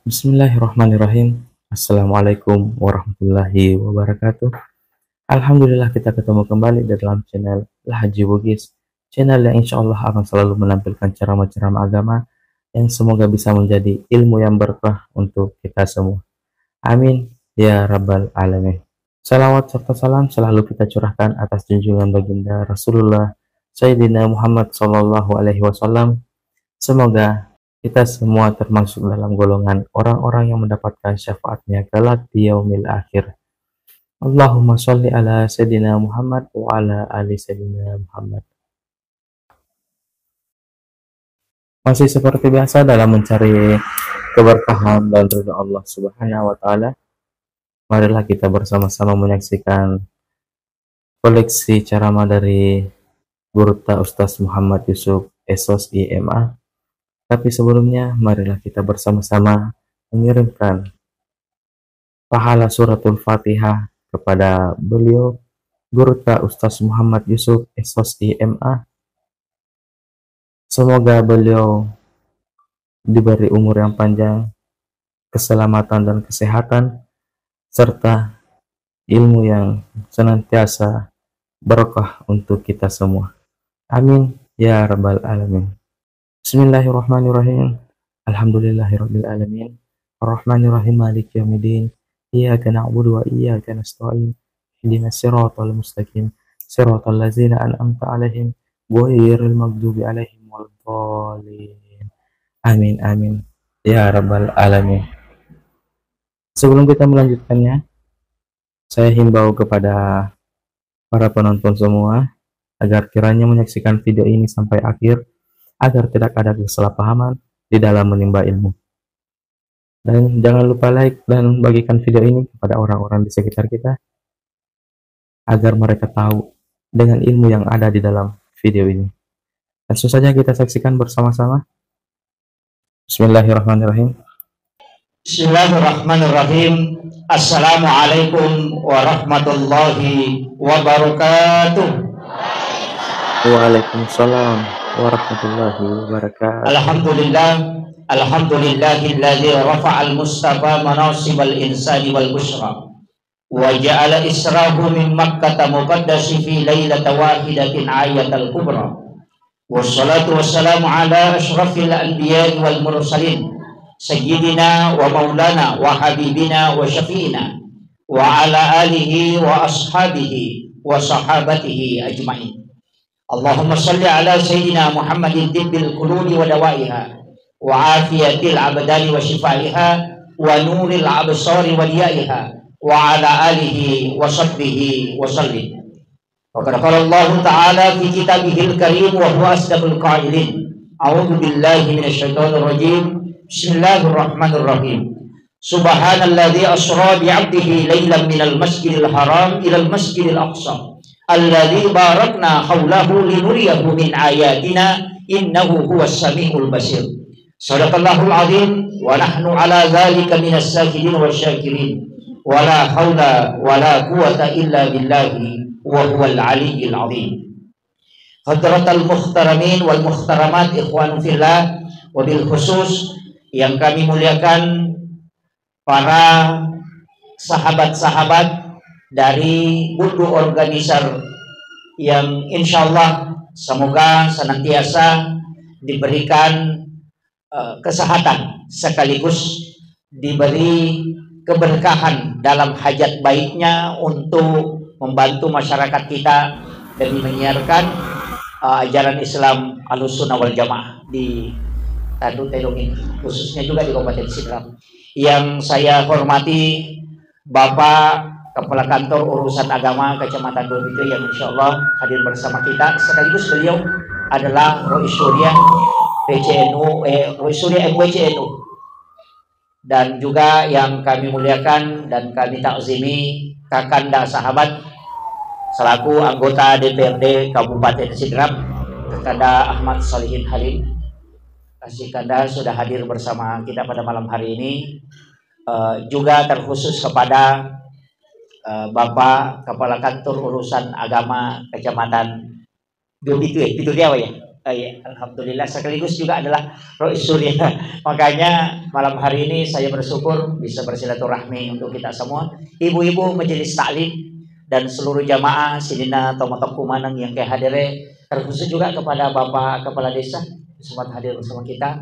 Bismillahirrahmanirrahim. Assalamualaikum warahmatullahi wabarakatuh. Alhamdulillah kita ketemu kembali di dalam channel Lahaji Bugis, channel yang insya Allah akan selalu menampilkan ceramah-ceramah agama yang semoga bisa menjadi ilmu yang berkah untuk kita semua. Amin ya rabbal alamin. Salawat serta salam selalu kita curahkan atas junjungan baginda Rasulullah Sayyidina Muhammad Sallallahu Alaihi Wasallam. Semoga kita semua termasuk dalam golongan orang-orang yang mendapatkan syafaatnya kelak di yaumil akhir. Allahumma sholli ala Sayyidina Muhammad wa ala ali Sayyidina Muhammad. Masih seperti biasa dalam mencari keberkahan dan ridha Allah Subhanahu wa taala, marilah kita bersama-sama menyaksikan koleksi ceramah dari Guru Ustaz Muhammad Yusuf Esos IMA. Tapi sebelumnya, marilah kita bersama-sama mengirimkan pahala suratul Fatihah kepada beliau, Guru Ustaz Muhammad Yusuf Esos IMA. Semoga beliau diberi umur yang panjang, keselamatan dan kesehatan, serta ilmu yang senantiasa berkah untuk kita semua. Amin ya rabbal alamin. Bismillahirrahmanirrahim. Alhamdulillahirabbil alamin. Arrahmanirrahim maliki yaumiddin. Iyyaka na'budu wa iyyaka nasta'in. Ihdinas siratal mustaqim. Siratal ladzina an'amta 'alaihim ghairil maghdubi 'alaihim waladdallin. Amin amin ya rabbal alamin. Sebelum kita melanjutkannya, saya himbau kepada para penonton semua agar kiranya menyaksikan video ini sampai akhir, agar tidak ada kesalahpahaman di dalam menimba ilmu. Dan jangan lupa like dan bagikan video ini kepada orang-orang di sekitar kita, agar mereka tahu dengan ilmu yang ada di dalam video ini. Langsung saja kita saksikan bersama-sama. Bismillahirrahmanirrahim. Bismillahirrahmanirrahim. Assalamualaikum warahmatullahi wabarakatuh. Waalaikumsalam warahmatullahi wabarakatuh. Alhamdulillahilladzi rafa'al mustafa manasibal insani wal bushra wa ja'ala israhu min Makkah muqaddasi fi lailata wahidatin ayatal kubra. Wassalatu wassalamu ala asyrafil anbiya'i wal mursalin sayyidina wa maulana wa habibina wa syafi'ina wa ala alihi wa ashabihi wa sahabatihi ajma'in. Allahumma salli ala Sayyidina Muhammadin tibbil qulubi wa dawaiha wa afiyatil abdani wa shifaiha wa nuril absari wa liyaiha wa ala alihi wa sahbihi wa sallim. Wa qala Allah ta'ala fi kitabihil karim wa huwa asdaqul qailin. A'udzu billahi minasy syaithanir rajim. Bismillahirrahmanirrahim. Subhanalladzi asra bi 'abdihi lailan minal masjidil haram ilal masjidil aqsa alladzi barakna haulahu linuriyahu min ayatina innahu huwas samiul basir. Shadaqallahul azim wa nahnu ala dzalika minas syahidin wasyakirin. Wala haula wala quwata illa billahi wa huwal aliyyil azim. Hadratal muhtaramin wal muhtaramat ikhwan fillah, wabil khusus yang kami muliakan para sahabat-sahabat dari Budu Organisar yang insya Allah semoga senantiasa diberikan kesehatan sekaligus diberi keberkahan dalam hajat baiknya untuk membantu masyarakat kita demi menyiarkan ajaran Islam Ahlussunnah wal Jamaah di Tandu Telung ini, khususnya juga di Kabupaten Sidrap. Yang saya hormati Bapak Kepala Kantor Urusan Agama Kecamatan Dobitu yang insya Allah hadir bersama kita, sekaligus beliau adalah Rois Surya PCNU, Rois Surya MWCNU, dan juga yang kami muliakan dan kami takzimi Kakanda Sahabat selaku anggota DPRD Kabupaten Sidrap, Kakanda Ahmad Salihin Halim. Kasih Kanda sudah hadir bersama kita pada malam hari ini. Juga terkhusus kepada Bapak Kepala Kantor Urusan Agama Kecamatan Dobitu, itu dia ya. Iya, alhamdulillah sekaligus juga adalah Rois Surya. Makanya malam hari ini saya bersyukur bisa bersilaturahmi untuk kita semua, ibu-ibu majelis taklim dan seluruh jamaah sidina tomatok kumanang yang kehadire, terkhusus juga kepada Bapak Kepala Desa sempat hadir bersama kita,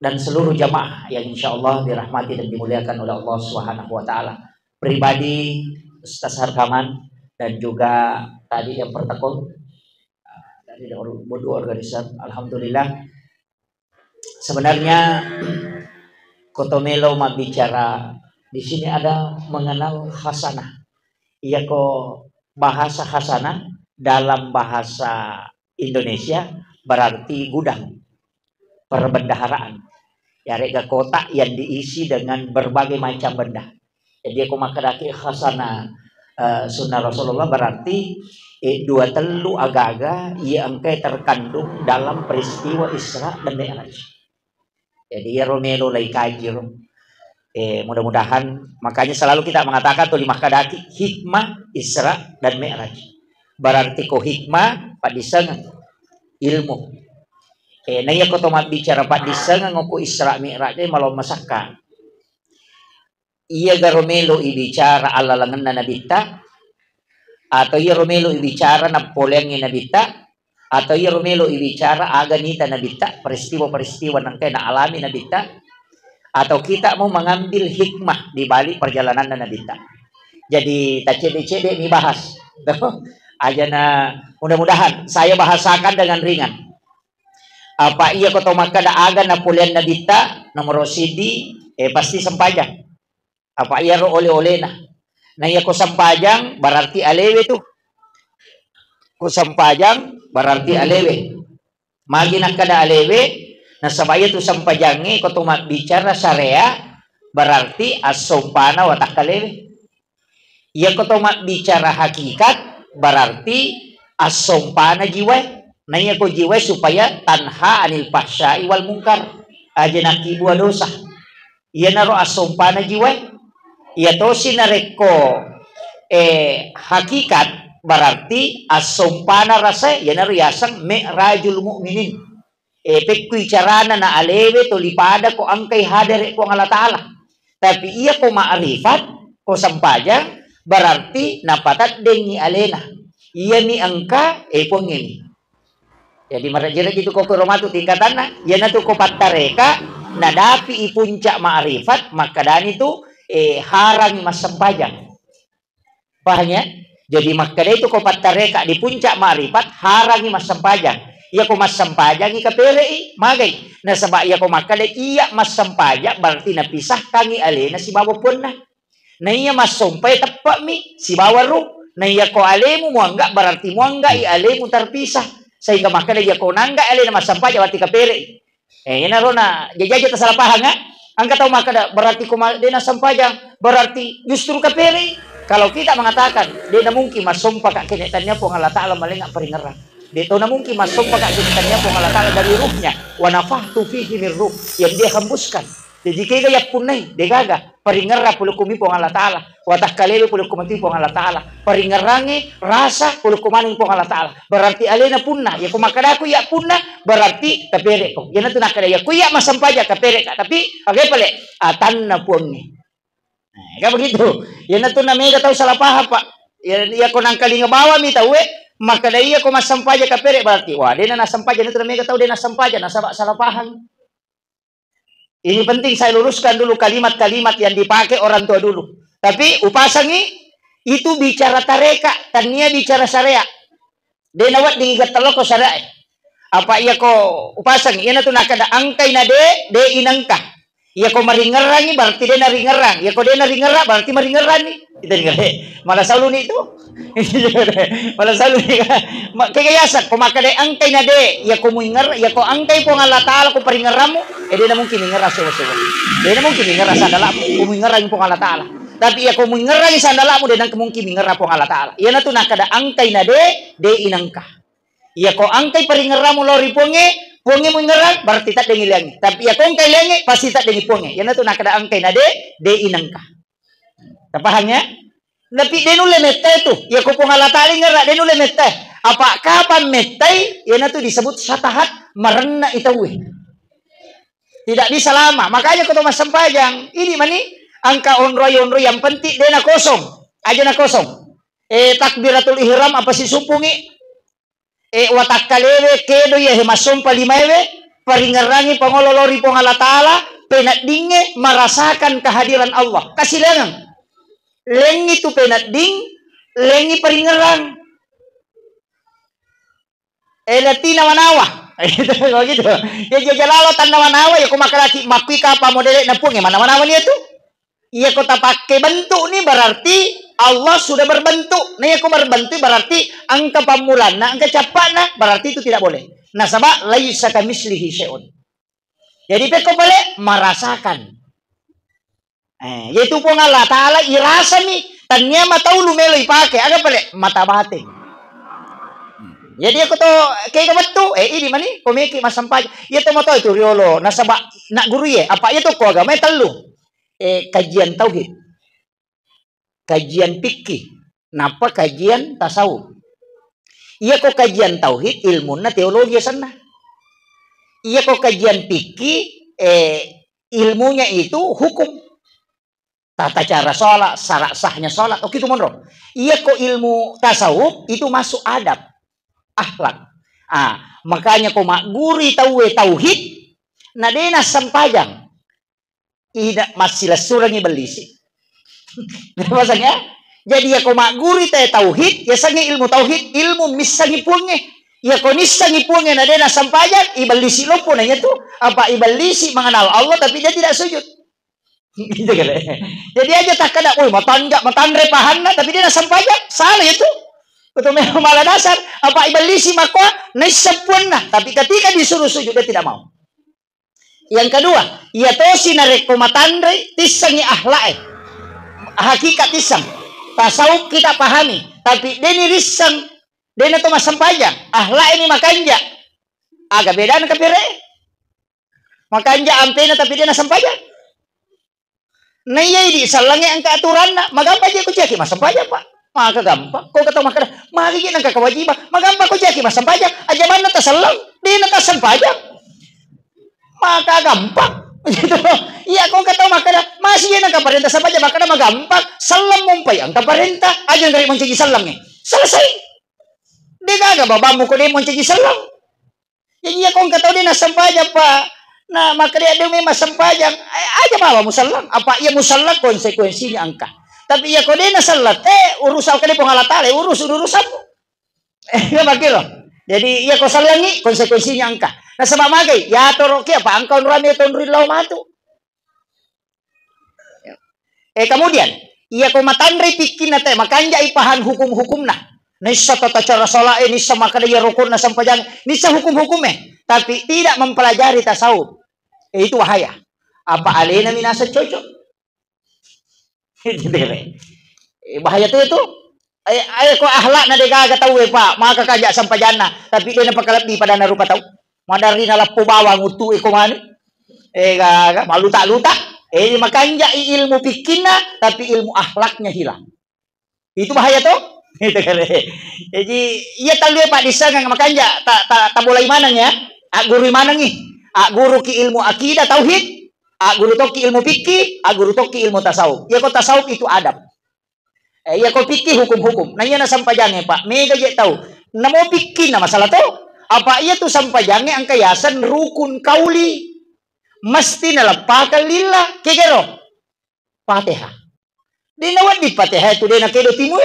dan seluruh jamaah yang insya Allah dirahmati dan dimuliakan oleh Allah Subhanahu Wa Taala. Pribadi Ustaz Harkaman dan juga tadi yang pertekun dari dua organisasi, alhamdulillah. Sebenarnya Kotomelo mak bicara di sini ada mengenal hasanah. Iya kok bahasa hasanah dalam bahasa Indonesia berarti gudang, perbendaharaan. Ya rega kotak yang diisi dengan berbagai macam benda. Jadi aku makadaki hasanah sunnah Rasulullah berarti dua telu agaga yang terkandung dalam peristiwa Isra dan Mi'raj. Jadi ya Romelo lagi kaji mudah-mudahan makanya selalu kita mengatakan tuh lima kadaki hikmah Isra dan Mi'raj. Berarti ko hikmah pak disengang ilmu. Naya ko tomat bicara pak disengang ko Isra Mi'raj malau masakka. Iya ga Romelo ibicara ala langan na nabita, atau iya Romelo ibicara na poleng nabita, atau iya Romelo ibicara aganita nabita, peristiwa-peristiwa nang kaya na alami nabita, atau kita mau mengambil hikmah di balik perjalanan nabita. Jadi tak cede-cede ini bahas. Aja na mudah-mudahan saya bahasakan dengan ringan. Apa iya ko tomaka da aga na poleng nabita nomor CD pasti sempajang. Apa iya ro oleh-oleh na. Nah iya ko sampajang berarti alewe tuh. Ko sampajang berarti alewe. Magi nak kada alewe na sabaya tu sampajangi ko tumat bicara syariah berarti as-sumpana wa takalewe. Iya ko tumat bicara hakikat berarti as-sumpana jiwa. Nah iya ko jiwa supaya tanha anil fahsya'i wal munkar. Aja nak buah dosa. Iya naro as-sumpana jiwa. Ya to sinareko hakikat berarti as-sumpana rasa ya nariyasang mi'rajul mu'minin. Pekui carana na alewe to lipada ko angkay hadere ko ang Allah Ta'ala. Tapi iya ko ma'rifat ko sampajang berarti napatat dengi alena. Iya ni angka pong ini. Jadi marajira gitu ko kuromatu tingkatan na. Yan na to ko patareka na dapi ipuncak ma'rifat maka dan itu harang mas sempajang. Pahamnya? Jadi makanya itu ko patareka di puncak ma'rifat harangi mas sempajang. Iya ko mas sempajang ika pere magay. Na sabak iya ko makanya iya mas sempajang berarti napisah kangi ale na si bawa pun na. Na iya mas sumpay tapak mi si bawa ru. Na iya ko alemu mo enggak berarti mo enggak alemu terpisah. Sehingga makanya iya ko nangga ale na mas sempajang berarti ka pere. Ina ro na jajaja salah paham nga. Angka tahu maka berarti dena sampajang berarti justru kaperi. Kalau kita mengatakan dena mungkin masumpah kak kenetannya pun Allah Ta'ala malingak peringeran. Dia na mungkin masumpah kak kenetannya pun Allah Ta'ala dari ruhnya. Wa nafahtu fihi min ruh yang dia hembuskan. Jadi kaya yak punai degaga peringerra puluh kumi pun Allah Ta'ala. Watah kalebe puluh kumati pun Allah Ta'ala. Peringerangi rasa puluh kumaning pun Allah Ta'ala. Berarti alena punna. Ya kumakadaku ya punna berarti kapere ko. Yan na nakada ya kuya masampaja kapere ka. Tapi agay pala atan na pun ni. Kaya begitu. Yan na mega tahu salah paham pak. Ya ko nang kalinga bawa mi tahu makada iya ko masampaja kapere berarti. Wah dia na nasampaja na mega tahu dia nasampaja nasabak salah paham. Ini penting saya luruskan dulu kalimat-kalimat yang dipakai orang tua dulu. Tapi upasangi itu bicara tareka, tania bicara syariah. Dia nawat diingat teloko syariah. Apa iya ko upasangi? Iya na tu nakada angkay na de inangka. Iya ko maringerangi berarti dia naringerang. Iya ko dia naringerang berarti maringerani. Itu ngere. Malah selalu ni itu. Malah selalu ni. Kekayasan ko makade angkay na de. Iya ko muinger, iya ko angkay po Allah Ta'ala ko paringeramu. Dia na mungkin mengerah sewa-sewa. Dia na mungkin mengerah sandalamu. Ko muingerang po Allah Ta'ala. Tapi iya ko muingerang sandalamu dia na mungkin mengerah po Allah Ta'ala. Iya na tu nakada angkay na de inangka. Iya ko angkay paringeramu lori ponge. Ponge mo ngarang berarti tak dengi lengi. Tapi ya kong kay lengi pasti tak dengi ponge. Yan na to nakada angkay na de inangka. Tapahannya? Tapi denule mette tu. Ya ko pong alatali ngara denule mette. Apa kapan metai? Yan itu disebut satahat merena itawi. Tidak bisa lama. Makanya kalau mas sampajang ini mani angka onroy yang penting dia na kosong. Aja na kosong. Takbiratul ihram apa si supungi? Watak kalewe kedo ya hemasum palimewe paringarangi pangololori pong Allah Ta'ala penat dinge merasakan kehadiran Allah. Kasih lengan. Lengi tu penat ding, lengi paringarang. Elati nawa-nawa. Gitu. Ya jajalalo tan nawa-nawa ya kumakalaki mapika pa modele na pung ya mana-mana niya tu. Iya kota pakai bentuk nih berarti Allah sudah berbentuk. Nah, aku berbentuk berarti angka pamulan, nah angka capana berarti itu tidak boleh. Nah, sebab laisa kamitslihi syai'un. Jadi peko boleh merasakan. Yaitu pun Allah Ta'ala irasa nih, tanya mata ulu meloi pakai, agak boleh mata batin. Jadi aku tuh kayak betul, ini mani komiki mas sampai, ya tuh mata itu riolo, nah sebab nak guru ya, apa itu kok agama telu. Kajian tauhid, kajian fikih, napa kajian tasawuf. Iya kok kajian tauhid ilmu na teologi sana. Iya kok kajian fikih ilmunya itu hukum, tata cara sholat, syarat sahnya sholat. Oke itu menurut. Iya kok ilmu tasawuf itu masuk adab, akhlak. Makanya kok mak guri tauhid, nah dena sampajang. Tidak masih surangi belisi. Maksudnya, jadi ya kau mak guri tauhid, ya sangi ilmu tauhid, ilmu misangi punge. Ya kau nisangi punge na dena sampajan, ibelisi lopo nanya tu, apa ibelisi mengenal Allah tapi dia tidak sujud. Gitu kan. Jadi aja tak kada, matandre pahanna tapi dia na sampajan, salah itu. Itu memang malah dasar, apa ibelisi makwa nisapunna, tapi ketika disuruh sujud dia tidak mau. Yang kedua, ya tosi narek matandre tisangi ahlak. Hakikat tisang. Tasawuf kita pahami, tapi deni risang, deni to masampajang. Ahlak ini makanja. Agak beda dengan kepire. Makanja ampena tapi dia nasampajang. Nah iya di salangnya angka aturan na, magampa aja ko ceki masampajang pak. Maka gampang. Kau kata makana, mari kita angka kewajiban. Magampa ko ceki masampajang. Aja mana tasalang, dia natasampajang. Maka gampang gitu. Iya kau kata makana masih yang kaparenta saja makana magampang salam mumpai ang kaparenta aja dari mencegi salamnya selesai dia kagak babamu ko dia mencegi salam jadi iya kau kata dia nasampajang pak nah maka dia memang sampajang aja bawa musallam apa iya musallam konsekuensinya angka tapi iya kau dia nasalat urusan kali pengalatale urusanmu nggak bakil loh jadi iya kau salangi konsekuensinya angka. Nah sebab magai, ya toroki apa angkau rame tonrilau matu. Kemudian, ia ko matandre pikin na te makanja ipahan hukum-hukumna. Nisa tata cara sholat nisa makana ya rukun na sampajang nisa hukum-hukume, tapi tidak mempelajari tasawuf. Itu bahaya. Apa alena minasa cocok? Bahaya itu. Ayo ko ahlak na degaga tahu pak, maka kajak sampajana, tapi dia napakalabi pada narupa tahu. Madari na lapo bawang utu mani. Gaga maluta-luta. Makanya ilmu fikihna tapi ilmu akhlaknya hilang. Itu bahaya tuh. Jadi iya tahu pak disang makanya tak boleh manangnya. Guru manang nih. Guru ki ilmu akidah tauhid. Guru toki ilmu fikih. Guru toki ilmu tasawuf. Ya kok tasawuf itu adab. Ya kok fikih hukum-hukum. Nanya na sampajangnya pak. Mega je tahu. Namo fikih na masalah tuh. Apa iya tuh sampajangnya angka yasan rukun kauli mesti nalapakan lillah kegero Fatihah. Dinawat di Fatihah itu dena kedo timu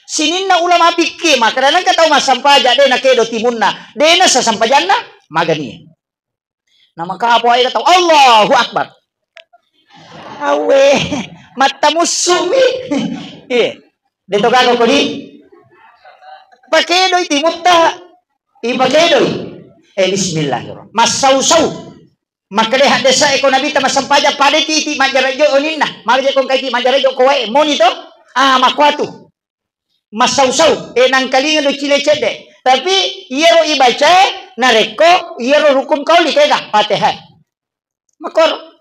sininna ulama pikir maka dan ka tahu mas sampaja dena kedo timunna dena sa sampajanna magani. Nah maka apa ay tahu Allahu Akbar. Awe mata musumi. Dito gago ko di pakedo timutta ibagedoy bismillahirrahmanirrahim masau-sau makadeh desa ekonomi masampaja pada titi majarajo oninna magaje kong kay majarajo ko wae monito makwatu masau-sau nang kalingan do cile-cede tapi yero ibaca nareko yero hukum kauli kaya Fatihah makor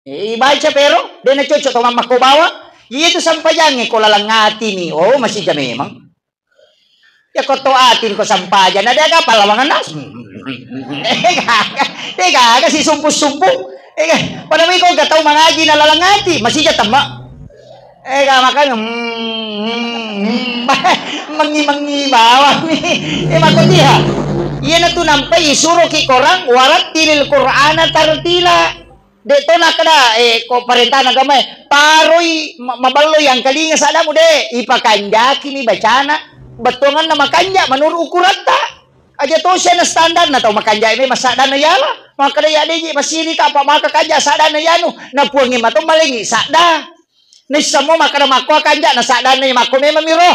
ibaca pero dena cocok mama ko bawa itu sampajange ko lalangati ni masih jam memang Ya ko tuatin ko sampajan. Ada ka palawangan na. Teka, kasi sumpus-sumpuk. Pada mo ikaw gataw mangaji na lalangati. Masih tama. Makanya mangi bawah nih. Makanya iya na tu nampai suruh ki korang warat tilil Qur'ana tartila. Deto na kada ko perintah agama paroi maballo yang kalinga sada mo de ipakanjaki ni bacana betongan na makanja menurut ukuran ta aja to siya na standar na to makanja ini masada na yala maka ya de masiri ka apa maka kanja sada na yanu na puangi mato malingi sada ni samo maka na makwa kanja na sada na mako me mamiro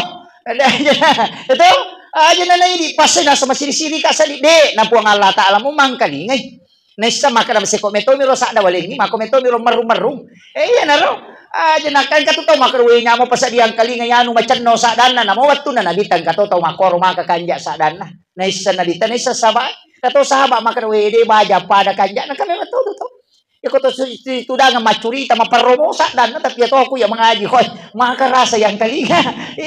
itu aja na ini pasti na sama siri-siri ka sa de na puang Allah Taala mo mangkalingay Nesa makan apa sekok meto miro sak dawale ni mako meto miro marung iya naro aja nakan katuto makarwe nya mo pasak diang kali ngayanu macan no sak dana na mo watu na nabitan katuto makoro maka kanja sak dana nesa nabita nesa sahabat kato sahabat makarwe de baja pada kanja na kami meto to ya ko to tudang macurita maparomo sak dana tapi to aku ya mengaji hoy maka rasa yang kali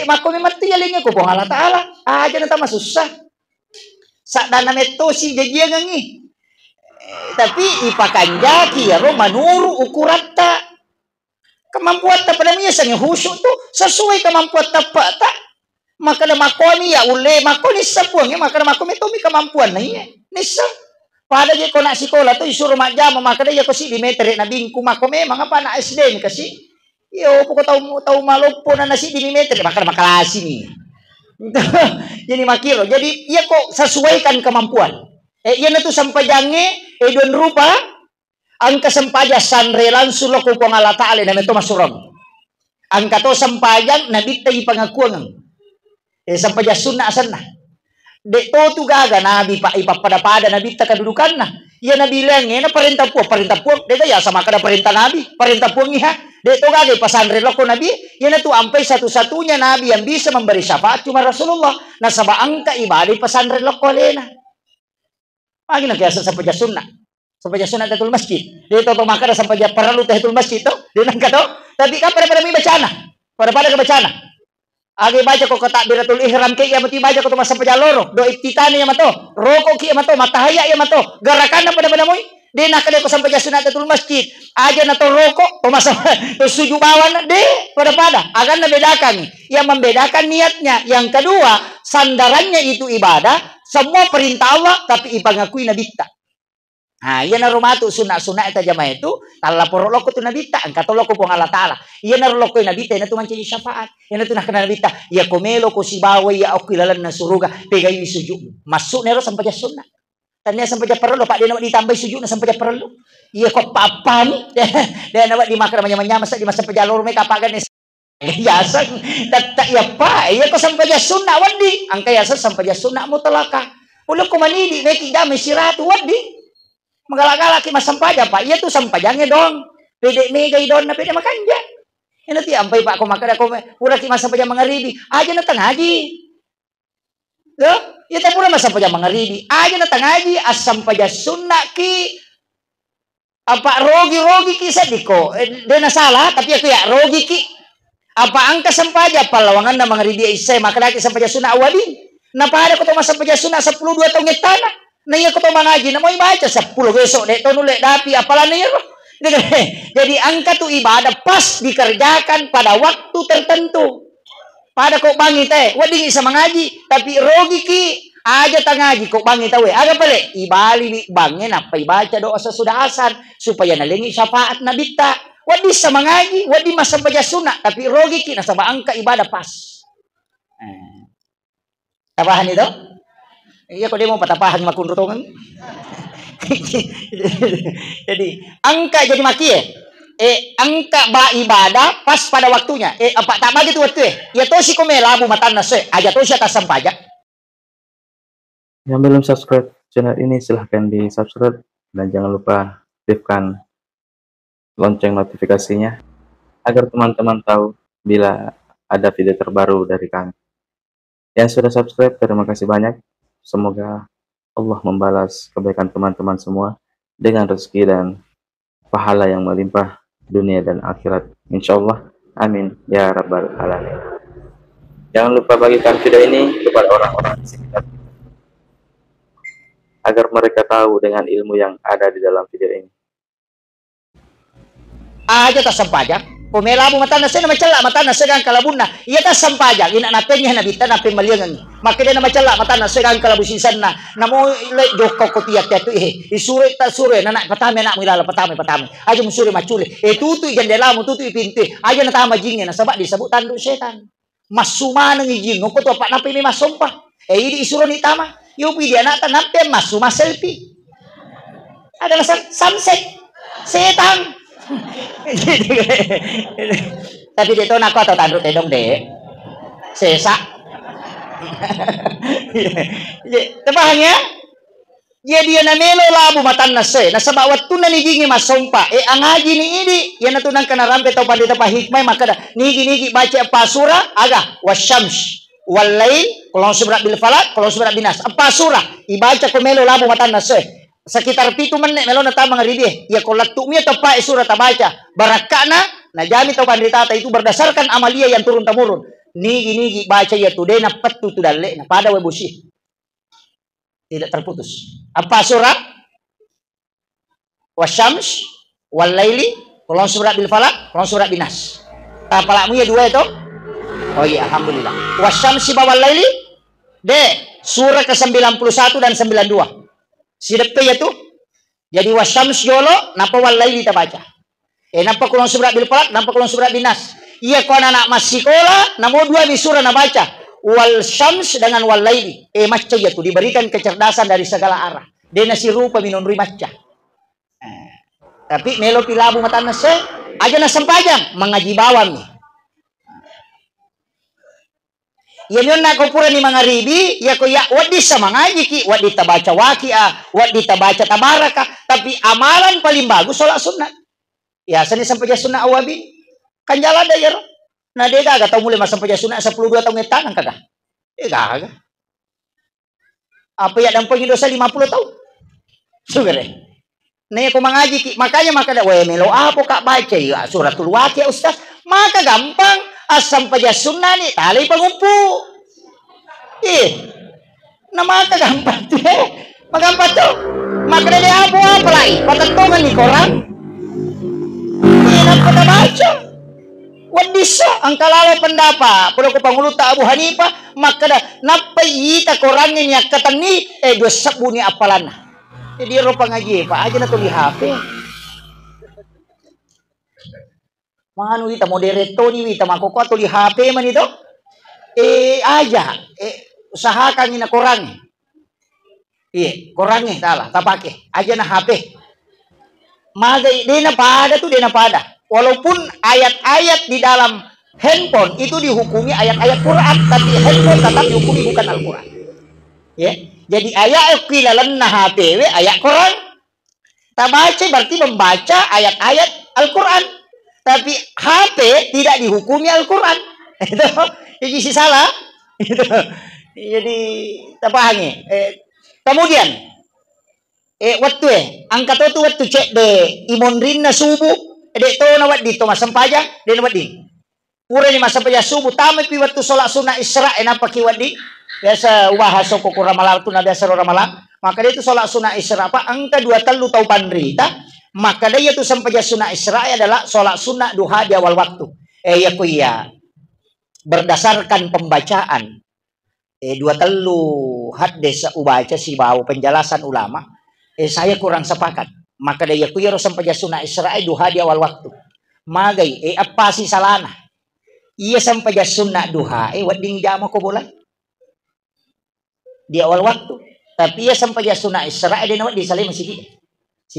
mako me mati yaling ko po Allah Taala aja na tama susah sak dana meto si jajian ngi tapi ipakanjaki ya ro manuru ukuran ta kemampuan ta pada miya sang husu tu sesuai kemampuan ta ta maka na makoni ya ule makoni sapuang ya maka na makomi to mi kemampuan na iya nisa pada je ko na sekolah tu isuruh majama maka ya ko si di meter na bingku makome mga pa na SD ni kasi yo ko tau malopo na nasi di meter maka na makalasi ni jadi makiro jadi iya ko sesuaikan kemampuan yan na to sampajange don rupa ang kasampaja sanrelan sulo ko pang alataale na ito masurag ang kato sampajang nabita ipangakuang sampaja sunna asan na de to gaga nabi pa ipapadapada nabita kadudukan na yan nabilang na parenta po de kaya sama kada parenta nabi parenta po iha de to gaga pasanrelo ko nabi yan na to ampay satu-satunya nabi yang bisa memberi syafaat cuma Rasulullah na sabaang ka ibadi pasanrelo ko lena lagi nak kiasa sampai sunnah tatul masjid dia to makara sampai perlu tahitul masjid to dia nang kato tapi ka pada mi bacana pada bacana agi baca ko takbiratul ihram ke ya mati baca ko to sampai loro do iftitani ya mato rokok ki ya mato matahaya ya mato garakan pada moy dia nak ko sampai sunnah tatul masjid aja na to rokok to masa to suju bawan de pada akan bedakan yang membedakan niatnya yang kedua sandarannya itu ibadah semua perintah Allah tapi ipangakui nabita. Nah, iya na rumatu sunna-sunna eta jamaah itu tala poro loko tu nabita angkat loko pong Allah Taala. Iya na loko nabita na tuman cini syafaat. Iya na tunah kana nabita ya komelo ko si bawa ya okilalan na suruga pegai sujud. Masuk nero sampai sunna. Tanya sampai perlu Pak dia nak ditambah sujud na sampai perlu. Iya kok papan dia nak dimakan namanya masa di masa pejalur mereka pagan yasan tak ya pa iya ko sampai sunna wadi ang kayasan sampai sunna mutlaka ulo ko manidi meki dami siratu wadi magalaki masampaja pa iya tu sampajange dong pede megay don na pede makanja ina ti ampay pa ako makada ko pura ki masampaja mangaribi aja na tangaji lo iya ta pura masampaja mangaribi aja na tangaji as sampaja sunna ki apa rogi ki sadiko de na salah tapi aku ya rogi ki apa angka sampaja palawangan na mga ridia isay makalaki sampaja suna awalin napada ko to masampaja suna 12 taong etana na iya ko to mangaji na mo ibaca 10 besok de to nule dapi apala niya jadi angka tu ibadah pas dikerjakan pada waktu tertentu pada kok bangi teh wadi isa mangaji tapi rogi ki aja tangaji kok bangi tawe aga pale ibali bangin apa ibaca doa sesudah asar supaya nalingi syafaat nabita wadi sa mangaji, wadi masampaja sunat, tapi rogi ki nasa angka ibadah pas. Tapahan itu? Iya kok dia mau patapahan makunrutongan. Jadi angka jadi maki angka ba ibadah pas pada waktunya. Apa tak bagi tu waktu ya to si komela bu matan nase aja to siya tasampaja. Yang belum subscribe channel ini silahkan di subscribe dan jangan lupa aktifkan lonceng notifikasinya agar teman-teman tahu bila ada video terbaru dari kami. Yang sudah subscribe terima kasih banyak. Semoga Allah membalas kebaikan teman-teman semua dengan rezeki dan pahala yang melimpah dunia dan akhirat. Insyaallah. Amin ya rabbal alamin. Jangan lupa bagikan video ini kepada orang-orang di sekitar agar mereka tahu dengan ilmu yang ada di dalam video ini. Aja tas sampajak. Pumela mo mata na siya na macala, mata na siya ang kalabun na. Iya tas sampajak, ina natin niya nabita na pimaliangan. Makina na macala, mata na siya ang kalabusisan na. Namo ilay jok ko kutiyak teto isure ta sure na patami na mo ilala patami. Aja mo sure machuli. Tutu jandela mo tutu ipinti. Aja na tama jingin na sabak di sabutan do setan. Masuma nang ijing ko to pa na pimi masompa. Idi isuro ni tama. Yo pi dia na tanapte masuma selfie. Ada na sunset. Setan. Tapi dito na ko to tanro tedong de. Sesa. Tabahnya? Dia na melo labo matan na se. Nasa bawat tunan ni gingi masompa. Ang haji ni idi. Yan na tunang kanarampe tau pandita pa hikmay makada. Nigi baca pasura aga wasyams walay kulong subra bil falak kulong subra binas. Pasura ibaca ko melo labo matan na se. Sekitar 7 menit melo na tamang ribi ya kolak tu'mi atau pa surat tabaca barakana na jami tau pandita itu berdasarkan amalia yang turun temurun nigi baca ya tude na patu tudalle na pada webusi tidak terputus. Apa surat wasyams wal laili kulon surat bil falak kulon surat binas tapalakmu ya dua itu. Oh iya alhamdulillah. Wasyamsi bawal laili de surah ke-91 dan 92 sidepe ya tuh. Jadi wasyams jolo napa walai kita baca. Napa kulon surat bil falak, napa kulon surat binas. Iya kau anak masih sekolah, namo dua di surah na baca. Wal syams dengan walai. Maca ya tuh diberikan kecerdasan dari segala arah. Dia nasi rupa minun maca. Tapi melo pilabu mata nase aja na sempajang mengaji bawang nih. Yan na ko pura ni mga ribi, ya ko ya wadi sa mga ki, wadi tabaca waki wadi tabaca tabaraka, tapi amalan paling bagus sholat sunat. Ya sani sampai sunat awabi. Kan jalan da yero. Na de gaga tau mulai sampai sunat 12 tahun ngetanang kaga. Gaga. Apa ya dampang dosa 50 tahun. Sugere. Nih ko mangaji ki, makanya melo apa kak baca ya suratul waqi ustaz. Maka gampang asam paja sunnah nih tali pengumpu. Nama gampang tuh. Magampang tuh. Maka dari apa lagi? Patentungan nih koran. Ini kita baca. Wadisa angkalala pendapat. Perlu kepanguluta Abu Hanifah. Maka dah napa ita korannya niya katani dua sabuni apalana. Jadi rupa ngaji Pak aja na tuh di HP. Manu ita moderator ni ita makoko to di HP man ito. Aja usahakan ina korang. Korangnya tala tapake aja na HP. Magay di na pada. Walaupun ayat-ayat di dalam handphone itu dihukumi ayat-ayat Quran, tapi handphone tetap dihukumi bukan Al-Quran. Ya. Jadi ayat kilalan na HP ayat Quran. Tabaca berarti membaca ayat-ayat Al-Quran. Tapi HP tidak dihukumi Al-Quran. Itu jadi salah. Itu. Jadi tapahangi. Kemudian waktu angkat itu waktu cek de imonrin na subuh. Dek to na wad dito masampaja, de na wad di. Pura ni masampaja subuh tama pi waktu salat sunah Isra enapa ki wad di. Biasa ubahaso ko kuramalar tu na biasa ramalang. Maka dia itu salat sunah Isra apa angka 23 tau pandrita. Maka dia itu sampaja sunah Isra adalah salat sunah duha di awal waktu. Ya kuya. Berdasarkan pembacaan 23 hadis ubaca si bau penjelasan ulama. Saya kurang sepakat. Maka dia kuya sampaja sunah Isra duha di awal waktu. Magay apa si salana? Iya sampaja sunah duha wading jama ko bulan. Di awal waktu. Tapi ia sampaja sunah Isra dia nawat di salim si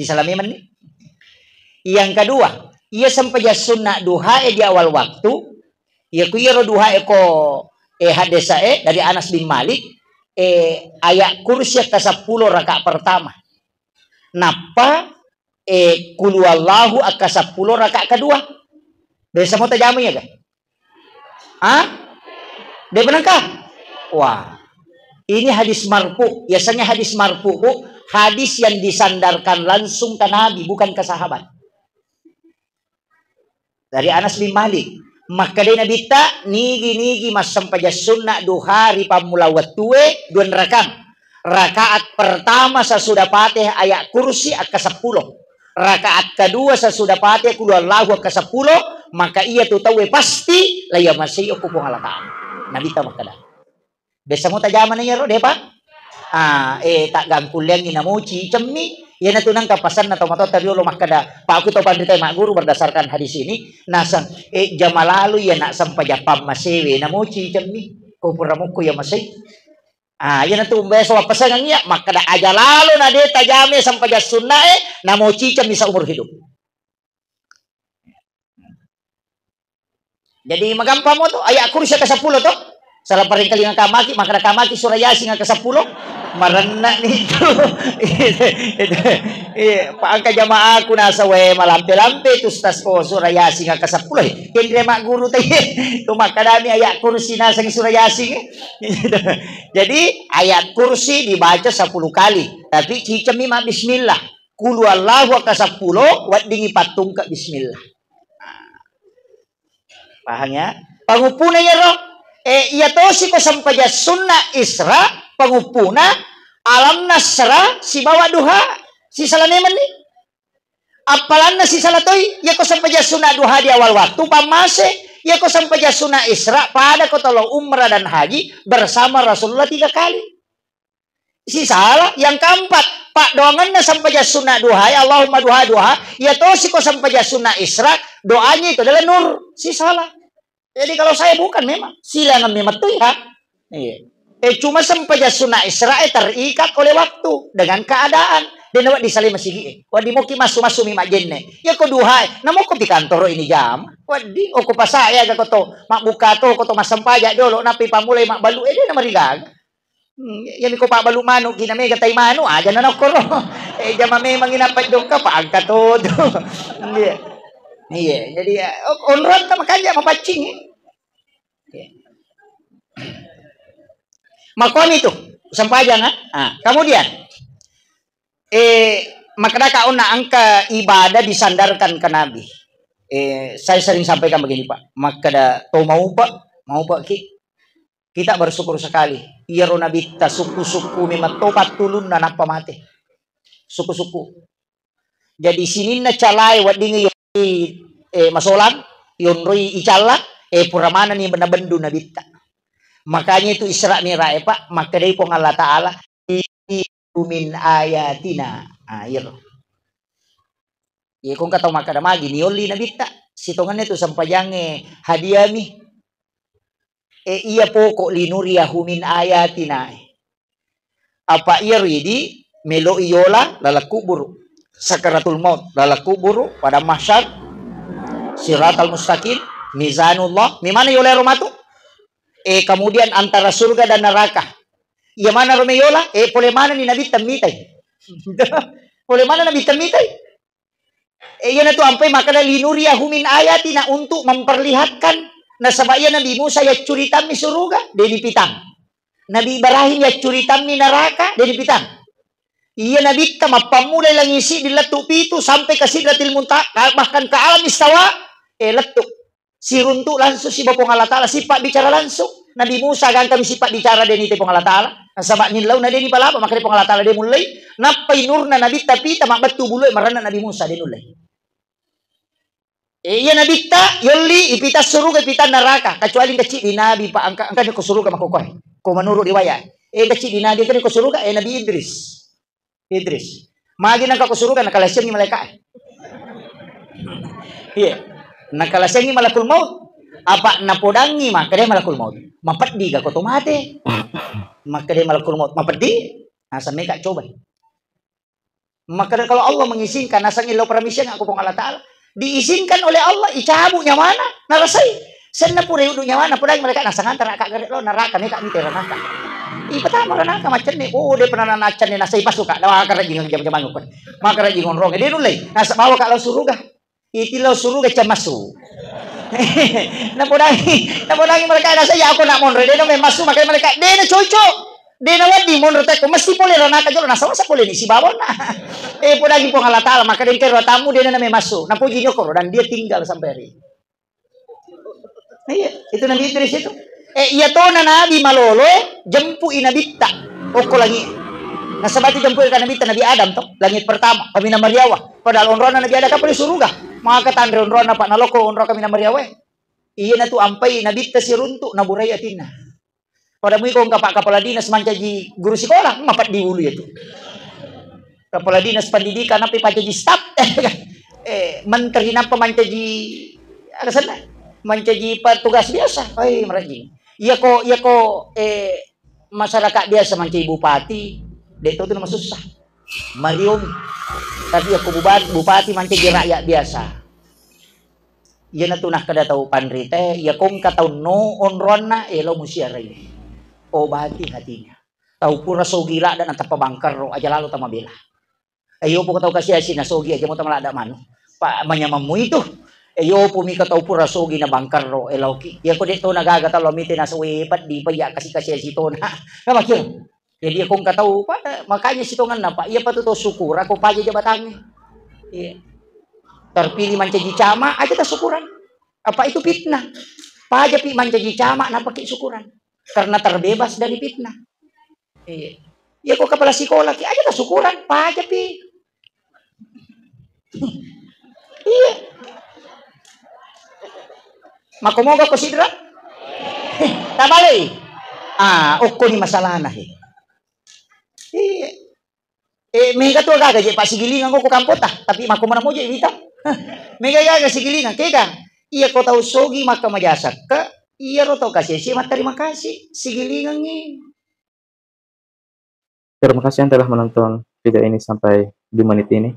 salami man ni. Yang kedua, ia sampaja sunah duha di awal waktu. Ia kuya duha ko hadisa dari Anas bin Malik ayat kursi ke 10 rakaat pertama. Napa kul wallahu aka 10 rakaat kedua. Biasa mau tajamu ya kan? Dia benangkah? Wah. Ini hadis marfu. Biasanya hadis marfu hadis yang disandarkan langsung ke Nabi bukan ke sahabat. Dari Anas bin Malik. Maka dia nabita nigi masam paja sunnah duhari pamula watue dua rakaat pertama sesudah Fatih ayat kursi ke 10. Rakaat kedua sesudah Fatih kul Allahu ke 10, maka ia tu tahu pasti laya masih aku pengalaman. Nabita maka dah. Desa mo tajaman niya ro, de pa? Tak gangkulian inamuci cemmi. Yan na tunang kapasan na tomato tadi lo makada. Pa ako to panditay mak guru berdasarkan hadis ini. Nasang jamalalu yan nak sampai japam masewe namuci cemmi. Kupuramuko ya masih. Yan na tumbay sa wapasan ng iya. Makada aja lalu na de tajame sampai jasunna namuci cemmi sa umur hidup. Jadi magampang mo to. Ayat kursi ke 10 to. Salah paling kali nga kamaki, maka kamaki surah Yasin nga ke 10. Marana nito. Paangka jamaah ko nasa malampe-lampe tustas ko surah Yasin nga ke 10. Hindi mak guru tayo. Tumakadami ayat kursi nasa surah Yasin. Jadi ayat kursi dibaca 10 kali. Tapi cicami mak bismillah. Kulu Allahu ke 10, wat dingi patung ke bismillah. Paham ya? Pangupuna ya roh. Iya tosi ko sampaja sunnah Isra pangupuna alam nasra si bawa duha si salaneman ni apalan na si salatoy ya ko sampaja sunnah duha di awal waktu pamase ya ko sampaja sunnah Isra pada ko tolong umrah dan haji bersama Rasulullah 3 kali. Si salah yang keempat pak doangan na sampaja sunnah duha ya Allahumma duha ya tosi ko sampaja sunnah Isra doanya itu adalah nur si salah. Jadi kalau saya bukan memang silangan memang tuh ya. Cuma sampai sunnah Israel terikat oleh waktu dengan keadaan. Dan awak disalih masih wadi mau ki masuk mima jenne. Ya ko duha, namo ko di kantor ini jam. Wadi o ko pasaya ga ko to mak buka to ko to masam pajak dolo napi pamulay mak balu na marigag. Yan ko pa balu mano kiname gatay mano aja na ko ro. Jama memang inapat do ka paagka todo. Iya, jadi onron ka makanya mapacing. Makon itu sampai jangan. Kemudian makanya kau na angka ibadah disandarkan ke Nabi. Saya sering sampaikan begini Pak. Makanya mau Pak kita bersyukur sekali. Iya ro Nabi ta suku-suku memang tobat tulun na napa mati. Suku-suku. Jadi sini na calai wadingi masolan yonroi icalla puramana ni benabendu nabita. Makanya itu Isra Mi'raj Pak, maka dari pong Allah Ta'ala min ayatina. Iya. Iya kung kataw makada magi ni oli nabita. Sitongan itu sampayange hadiami. Iya pokok linuriyahu min ayatina. Apa iya ridi melo iyola lalakubur sakaratul maut lalakubur pada mahsyar siratal mustaqim mizanullah mimana yola romatu kemudian antara surga dan neraka iya mana romeyola pole mana ni nabi tamitai pole mana nabi tamitai iya na tu ampai makana linuriyahu min ayatina untuk memperlihatkan nasabaya Nabi Musa ya curitan mi surga dari pitang Nabi Ibrahim ya curitan mi neraka dari pitang iya Nabi tamapamulay lang isi diletuk itu sampai ke Sidratil Muntaha bahkan ke alam istawa letuk si runtuk langsung si Bapong Allah Ta'ala sifat bicara langsung Nabi Musa kan kami sifat bicara deni te Pong Allah Ta'ala sabak nilaw na deni pala maka Pong Allah Ta'ala dia mulai napay nur na Nabi tapi tamak batu bulu marana Nabi Musa dia mulai iya Nabi ta yoli ipita surga ipita neraka kecuali kecil di Nabi Pak angka ko surga makokoy ko menurut riwayat kecil di Nabi kan ko surga Nabi Idris magi nang ko surga nakalasyan ni malaikat iya nakalasengi malakul maut apa napodangi maka dia malakul maut mapedi ka ko mate maka dia malakul maut mapedi sampai kak coba maka kalau Allah mengizinkan nasang ilaw permission aku pong Allah Ta'ala diizinkan oleh Allah icabunya mana narasay sen na pura yudunya mana podang mereka nasang antara kak garet lo naraka ni kak mitera naka pertama ranaka macam ni dia pernah nacan ni nasay pasuka dawa ka rajingan jam-jaman ko maka rajingon rong dia nulay nasa bawa kak law suruga itilaw suruga camasu napodangi mereka nasa ya ako na monre dia na may masu makanya mereka dia na coco dia na wadi monre teko mesti pole ranaka jolo nasa wasa pole ni si bawon na podagi pong Allah Ta'ala maka dia kero tamu dia na may masu napuji nyo ko dan dia tinggal sampai hari Iya, itu Nabi Idris itu. Iya to na Nabi malolo jempu inabitta. Oko lagi. Nah sebab itu jempu Nabi Nabi Adam to, langit pertama kami na Mariawa. Padahal onrona Nabi Adam kapal surga. Maka tandre onrona pak naloko onro kami na Mariawa. Iya na tu ampai Nabi si runtuk na burai atina. Pada mui kong kepala dinas mancaji guru sekolah mapat di ulu itu. Kepala dinas pendidikan apa pacaji staf. Menteri napa mancaji ada sana. Mancaji petugas biasa. Oi merajing. Iya ko masyarakat biasa mancaji bupati. Deto itu nama susah. Marium. Tapi aku bupati mancaji rakyat biasa. Iya na tunah kada tahu pandri teh. Iya kong katau no onrona elo musiarai. Obati hatinya. Tahu pura so gila dan antap pabangkar ro aja lalu tama bela. Ayo po kataw kasi asin na sogi aja mo tama lada mano. Pa manyamamu itu. Ayo po mi kataw pura sogi na bangkar ro elauki. Ya ko dito nagagata lomite na suwepat di pa ya kasi asito na. Kamakyo. Jadi kung kataw pa makanya sitongan na pa iya pa to sukura ko pa aja batangnya. Iya. Terpilih mancaji cama aja ta syukuran. Apa itu fitnah? Pa aja pi mancaji cama na pakai syukuran. Karena terbebas dari fitnah. Iya. Ya kok kepala sekolah ki aja tak syukuran, pa aja pi. Iya. Makumoga ko sidra? Tabali. Oko ni masalah na he. Iya. Mega to gaga je pa sigilingan ko kampot tapi makumana mo je ibita. Mega gaga sigilingan kega. Iya ko tahu sogi maka majasak ka. Iya roto kasih sih, terima kasih. Sigilingan nih. Terima kasih yang telah menonton video ini sampai di menit ini.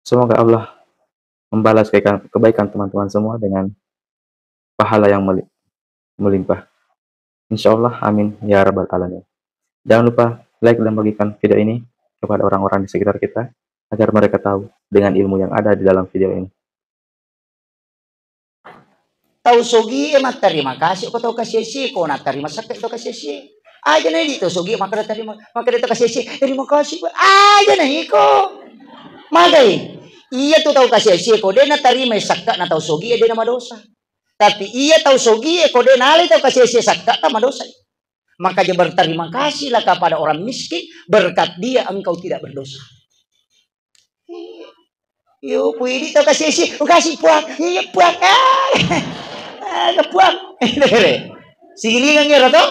Semoga Allah membalas kebaikan teman-teman semua dengan pahala yang melimpah. Insya Allah, amin ya rabbal alamin. Jangan lupa like dan bagikan video ini kepada orang-orang di sekitar kita agar mereka tahu dengan ilmu yang ada di dalam video ini. Tahu sogi emak terima kasih ko tahu kasih ko na terima sakit to kasih aja na dito sogi maka terima maka dito kasih terima kasih aja na iko magay iya to tahu kasih ko de na terima sakit na tahu sogi de na madosa tapi iya tahu sogi ko de na ali tahu kasih sakit ta madosa maka dia berterima kasihlah kepada orang miskin berkat dia engkau tidak berdosa. Yo pwede tahu kasih puak iya puak kepuang. Sigilingan niya to?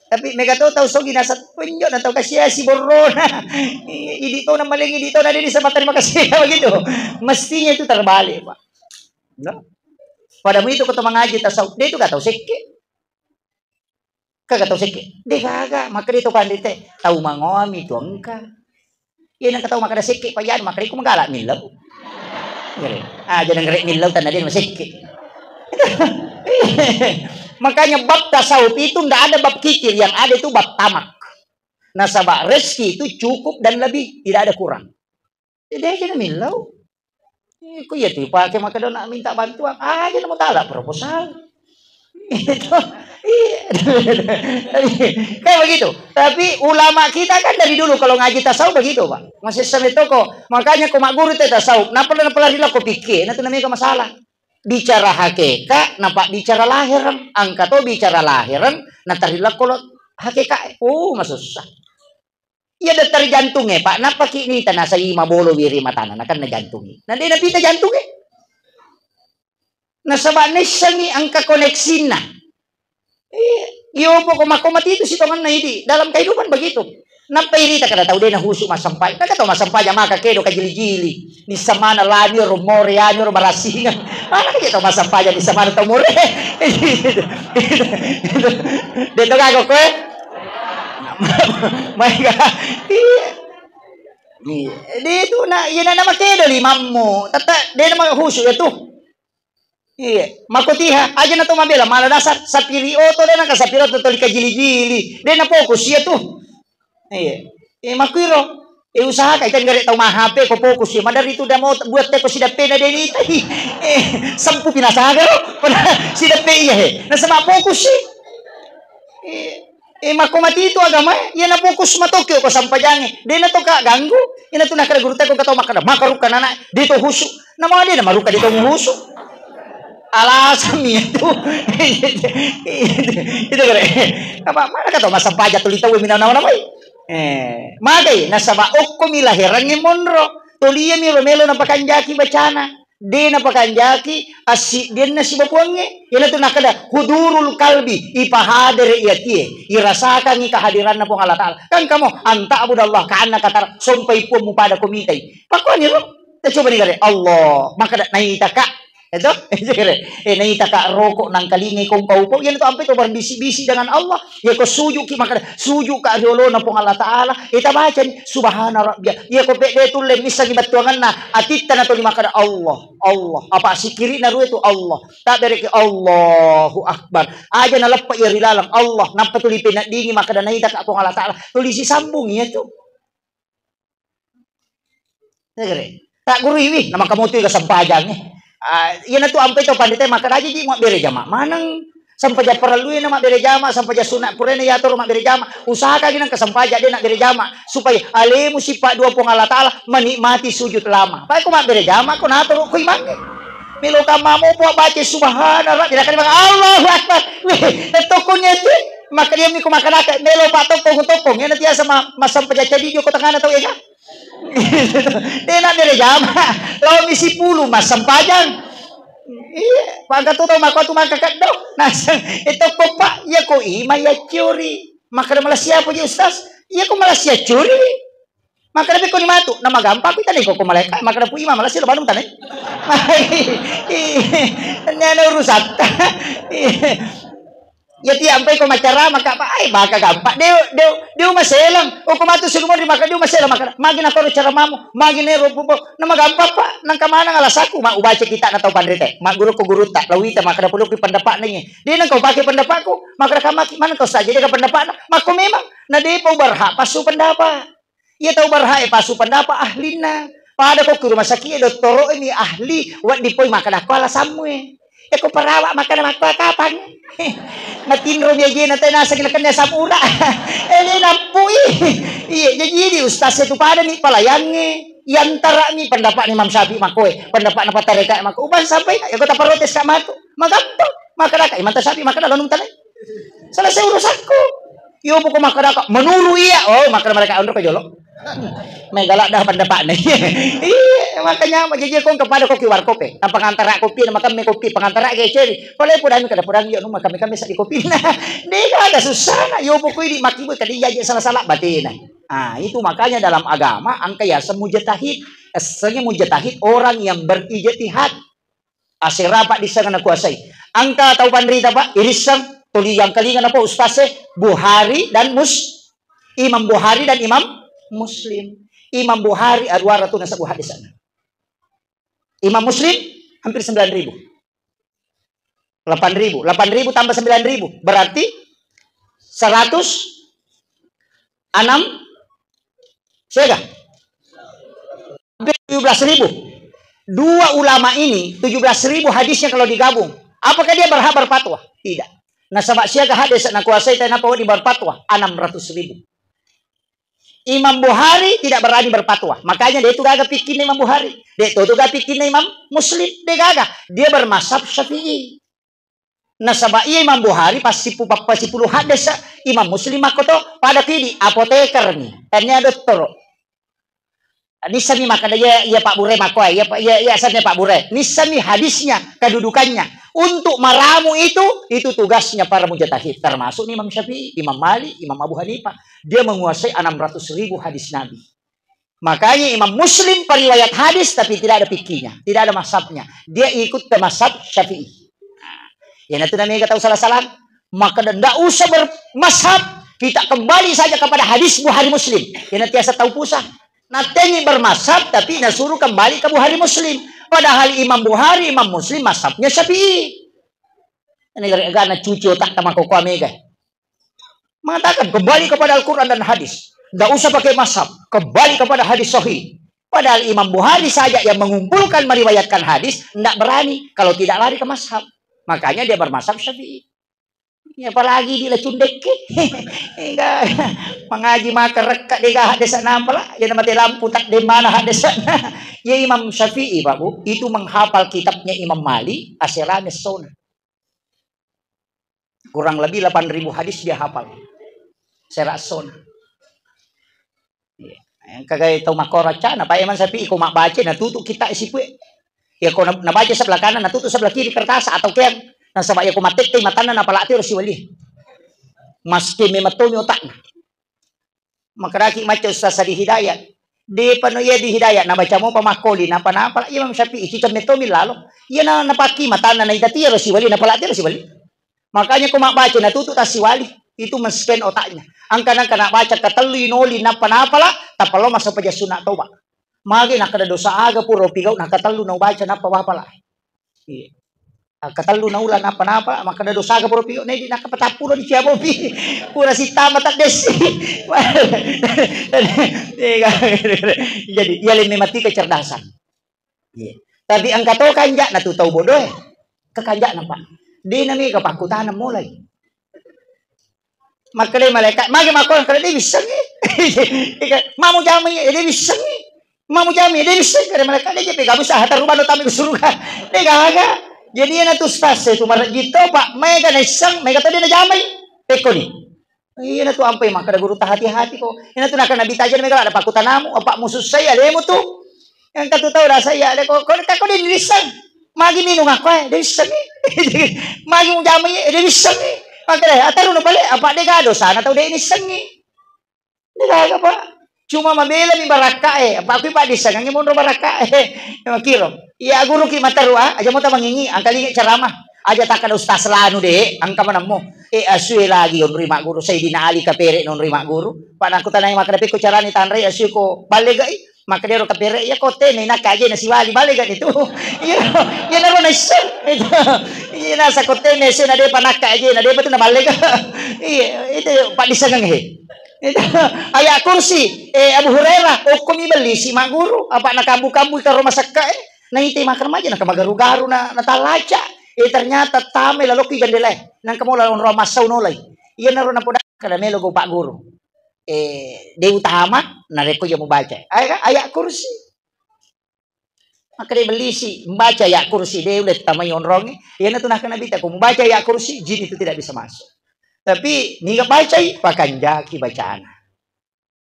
Tapi mega to tahu sogi nasa punyo na tahu kasi si borona. Dito na malingi dito na din sa mata makasih begitu. Mestinya itu terbalik, Pak. No? Pada mo itu ko to mangaji ta sa dito ka tahu sikki. Kagak tahu sikki. Di kagak maka dito kan dite tahu mangomi to engka. Yan ang kataw makada sikki pa yan makari ko magala milaw. Jangan ngerek milaw tan na din masikki. Makanya bab tasawuf itu tidak ada bab kikir, yang ada itu bab tamak. Nasabah rezeki itu cukup dan lebih, tidak ada kurang. Jadi aja milau. Kok ya tuh pakai maka nak minta bantuan, aja mau talak proposal. Itu, kayak begitu. Tapi ulama kita kan dari dulu kalau ngaji tasawuf begitu, Pak. Masih sampai toko. Makanya kau mak guru itu tasawuf. Napa kau pikir, itu namanya masalah. Bicara hakikat, nampak bicara lahiran, angka to bicara lahiran, natarilah kalau hakikat, masusah. Iya datar jantungnya Pak, napa kini tanah sa ima bolo wiri matana, nakan na jantungnya. Nanti napita jantungnya. Nasaba nesangi angka koneksin na. Iyo po kumakomati itu sitongan na hindi. Dalam kehidupan begitu. Napairita kada tahu din na husuk masampay. Nagkataw masampay ang mga kakedo kajili-jili. Ni samana lanyo, rumore, anyo, rumarasingan. Ano kaya ito masampay ni samana tumure? Dito gago ko eh. May ka. Dito na, yan na naman kedo, limam mo. Tata, di na mga husuk ito. Iya, makutiha aja na to mabela malah dasar sapiri oto de na ka sapiro to toli kajili-jili. De na fokus ya tuh. Iya. Makwiro. Usaha ka ikan gari tau mahape ko fokus ya. Madar itu dah mau buat teko sidape na deni tai. Sampu pinasaga ro. Sidape iya he. Nasa fokus sih. Makomati itu agama ya na fokus matokyo ko sampajangi. De na to ka ganggu. Ina to nakara guru teko ka tau makada makaruka nana dito husu. Na mga de na maruka dito husu. alasan itu itu kare apa mana kata masa pajak tuh tahu mina nama nama magai nasaba okko milahiran ni monro tulia mi romelo na pakanjaki bacana de na pakanjaki asi den na si bapuange yana tu nakada hudurul kalbi ipahader iyatie irasakan ni kehadiran na pong Allah Taala kan kamu anta abudallah kana katar sompai po mo pada komitai pakon ni ro coba ni kare Allah maka naita ka itu naita ka rokok nang kalingi kong paupo yan ito ampe to berbisi-bisi dengan Allah ya ko suju ki maka suju ka riolo na pong Allah Taala ita baca ni subhana rabbia ya ko pede tulle misa gi batuangan na atitta na to ni maka Allah apa sikiri na ruwe to Allah ta bere ki Allahu akbar aja na lappa ya rilalang Allah napa tuli pinadingi maka naita ka pong Allah Taala tulisi sambung ya to tak guru iwi nama kamu tu ka sampajang yan tu ampe to pandite maka aja ji mak bere jama manang sampaja perlu na mak bere jama sampaja sunat purene ya to mak bere jama usahakan ginang kesampaja dia nak bere jama supaya alemu sifat dua pong Allah Taala menikmati sujud lama baik ko mak bere jama ko nato ko imang milo kamamu po baca subhanallah tidak kan Allahu akbar tokonya tu maka dia mi ko makanaka melo pa tokong yan tiya sama masampaja jadi ko tangana to ega dia nak bere jama lawan misi puluh mas sampajang iya pagka to maka tu maka kaddo nasang ito ko pa ya ko ima ya curi maka malah siapa je ustaz iya ko malah sia curi maka dapat ko ni matu nama gampang kita ni ko malaikat maka dapat ima malah sia banung tanay nana urusan ya tiap sampai ko macara maka apa ay baka gampang deu maselang o kumatu sulmo di maka deu maselang maka magin ako cara mamu magin ero pupo na magampa pa nang kamana ngalasaku ma ubaca kita na tau pandrete ma guru ko guru tak lawita maka dapulo ki pandapak na niya di nang kau pakai pendapat ko maka kamaki man kau saja dia pendapat na mako memang na di pa barha pasu pendapat iya tau barha pasu pendapat ahlina pada ko ke rumah sakit doktoro ini ahli wat di poy maka ko ala samwe ko parawa maka na kapan natinro niya gina tayo nasa gilakan niya sa mura ini napui iya jadi ustaz itu pada ni palayangi yantara ni pendapat ni Imam Syafi'i makoy pendapat na patareka mako uban sampai ya ko taparotes ka mato magampo maka Imam Syafi'i maka lanong tanay selesai urusanku yo ko maka menuru iya oh maka mereka under ko jolo may galak dah pendapat ni iya makanya majiji kong kepada kopi warkope ang pangantara kopi na makami kopi pangantara kay cherry pala po dami kada purang yo no makami sa di kopi na di ka susah na yo po ko di makiboy kadi yaji salah-salah batin itu makanya dalam agama ang kaya sa mujtahid asalnya mujtahid orang yang berijtihad asirapat di sana kuasai angka tahu pandrita pak irisang tuli yang kalingan apa ustaz Bukhari dan Imam Bukhari dan Imam Muslim. Imam Bukhari ada 200 nasa buhat di sana. Imam Muslim hampir 9.000. 8.000. 8.000 tambah 9.000 berarti 106 sega. Hampir 17.000. Dua ulama ini 17.000 hadisnya kalau digabung. Apakah dia berhak berfatwa? Tidak. Nah sebab siaga hadis nak kuasai tanah pawat di berfatwa 600.000. Imam Bukhari tidak berani berfatwa. Makanya dia itu gagah pikin Imam Bukhari. Dia itu gagah pikin Imam Muslim. Dia gagah. Dia bermazhab Syafi'i. Nah sebab Imam Bukhari pasti puluh hadis. Imam Muslim makoto pada kini apoteker nih. Tanya dokter. Nisami makanya ya Pak Bure makoy. Ya asalnya Pak Bure. Nisami hadisnya, kedudukannya. Untuk meramu itu tugasnya para mujtahid termasuk Imam Syafi'i, Imam Malik, Imam Abu Hanifah. Dia menguasai 600.000 hadis Nabi. Makanya Imam Muslim periwayat hadis tapi tidak ada fikihnya, tidak ada mazhabnya. Dia ikut ke mazhab Syafi'i. Ya nanti namanya tahu salah-salah, maka tidak usah bermazhab. Kita kembali saja kepada hadis Bukhari Muslim. Ya nanti asal tahu pusat. Nanti bermazhab tapi nasuruh kembali ke Bukhari Muslim. Padahal Imam Bukhari, Imam Muslim mazhabnya Syafi'i. Ini karena cuci otak sama koko amega. Mengatakan kembali kepada Al-Quran dan hadis. Tidak usah pakai mazhab. Kembali kepada hadis sahih. Padahal Imam Bukhari saja yang mengumpulkan meriwayatkan hadis tidak berani kalau tidak lari ke mazhab. Makanya dia bermazhab Syafi'i. Ya, apalagi di lacundek enggak mengaji maka reka dega hade sana pala ya mati lampu tak di mana hade sana ya Imam Syafi'i Pak Bu itu menghafal kitabnya Imam Malik Asyrani Sunnah kurang lebih 8.000 hadis dia hafal Syarah Sunnah kagaya tau makora cana Pak Imam Syafi'i ko mak baca na tutuk kita isi pue ya ko na baca sebelah kanan na tutuk sebelah kiri kertas atau kian na sabak ya ko matik matana na palati si wali maski mematomi otak makaraki maca Ustaz di Hidayat di panoya di Hidayat na baca mo pamakoli na panapa Imam Syafi'i kita metomi lalo iya na napaki matana na idati si wali na palati si wali makanya ko mak baca na tutuk tas si wali itu men-scan otaknya ang kanang kana baca katelu inoli na panapala tapalo masa paja sunat toba magi na kada dosa aga puro pigaw na katelu na baca na pawapala iya katelu na ulan apa napa maka ada dosa puro pigaw na di nakapatapulo di siya bobi pura si tama tak desi jadi ia lebih mati kecerdasan iya tapi ang kato kanja na tutaw bodoh kekanja na pa di nami kapakutan mulai makale malaikat magi makon kada di bisa ni mamu jami di bisa ni mamu jami di bisa kada malaikat di pe gabu sa hatar rumah no tami surga de gaga jadi na tu stase tu mar gitu Pak mega na isang mega tadi na jamay teko ni iya na tu ampay makada guru hati-hati ko ina tu nak nabi tajan mega ada pakutanamu apa musuh saya ada mo tu yang katu tahu rasa ya ada ko di isang magi minung ako di isang magi mo jamay di isang makada ataru no balik apa de gado sana tahu de ini sengi de gaga Pak cuma mabela mi baraka apa aku pa disang ang imong baraka makiro iya guru ki mataru aja mo ta mangingi ang kalingi ceramah aja takkan ustaz lanu de ang kamanam mo asui lagi on rima guru Sayyidina Ali kapere non rima guru pa nang kutanay makadapi ko carani tanray asui ko baligay makadero kapere ya ko te na kaje na siwali baligan itu iya na ro na isang iya na sa kote na na de panaka aja na de betul na baliga iya itu pa disagang ayat kursi Abu Hurairah hukum beli si mak guru apa nak kambu-kambu ke rumah sakit nah itu makan aja nak magaru-garu na talaca ternyata tame lalu ki gandele nang kamu lawan rumah saunolay iya naron na poda kada melo go pak guru de utama na reko ya membaca ayat kursi maka dia beli si membaca ayat kursi dia udah tamai onrong iya na tunah kana bita ko membaca ayat kursi jin itu tidak bisa masuk tapi ni baca pakan jaki bacaan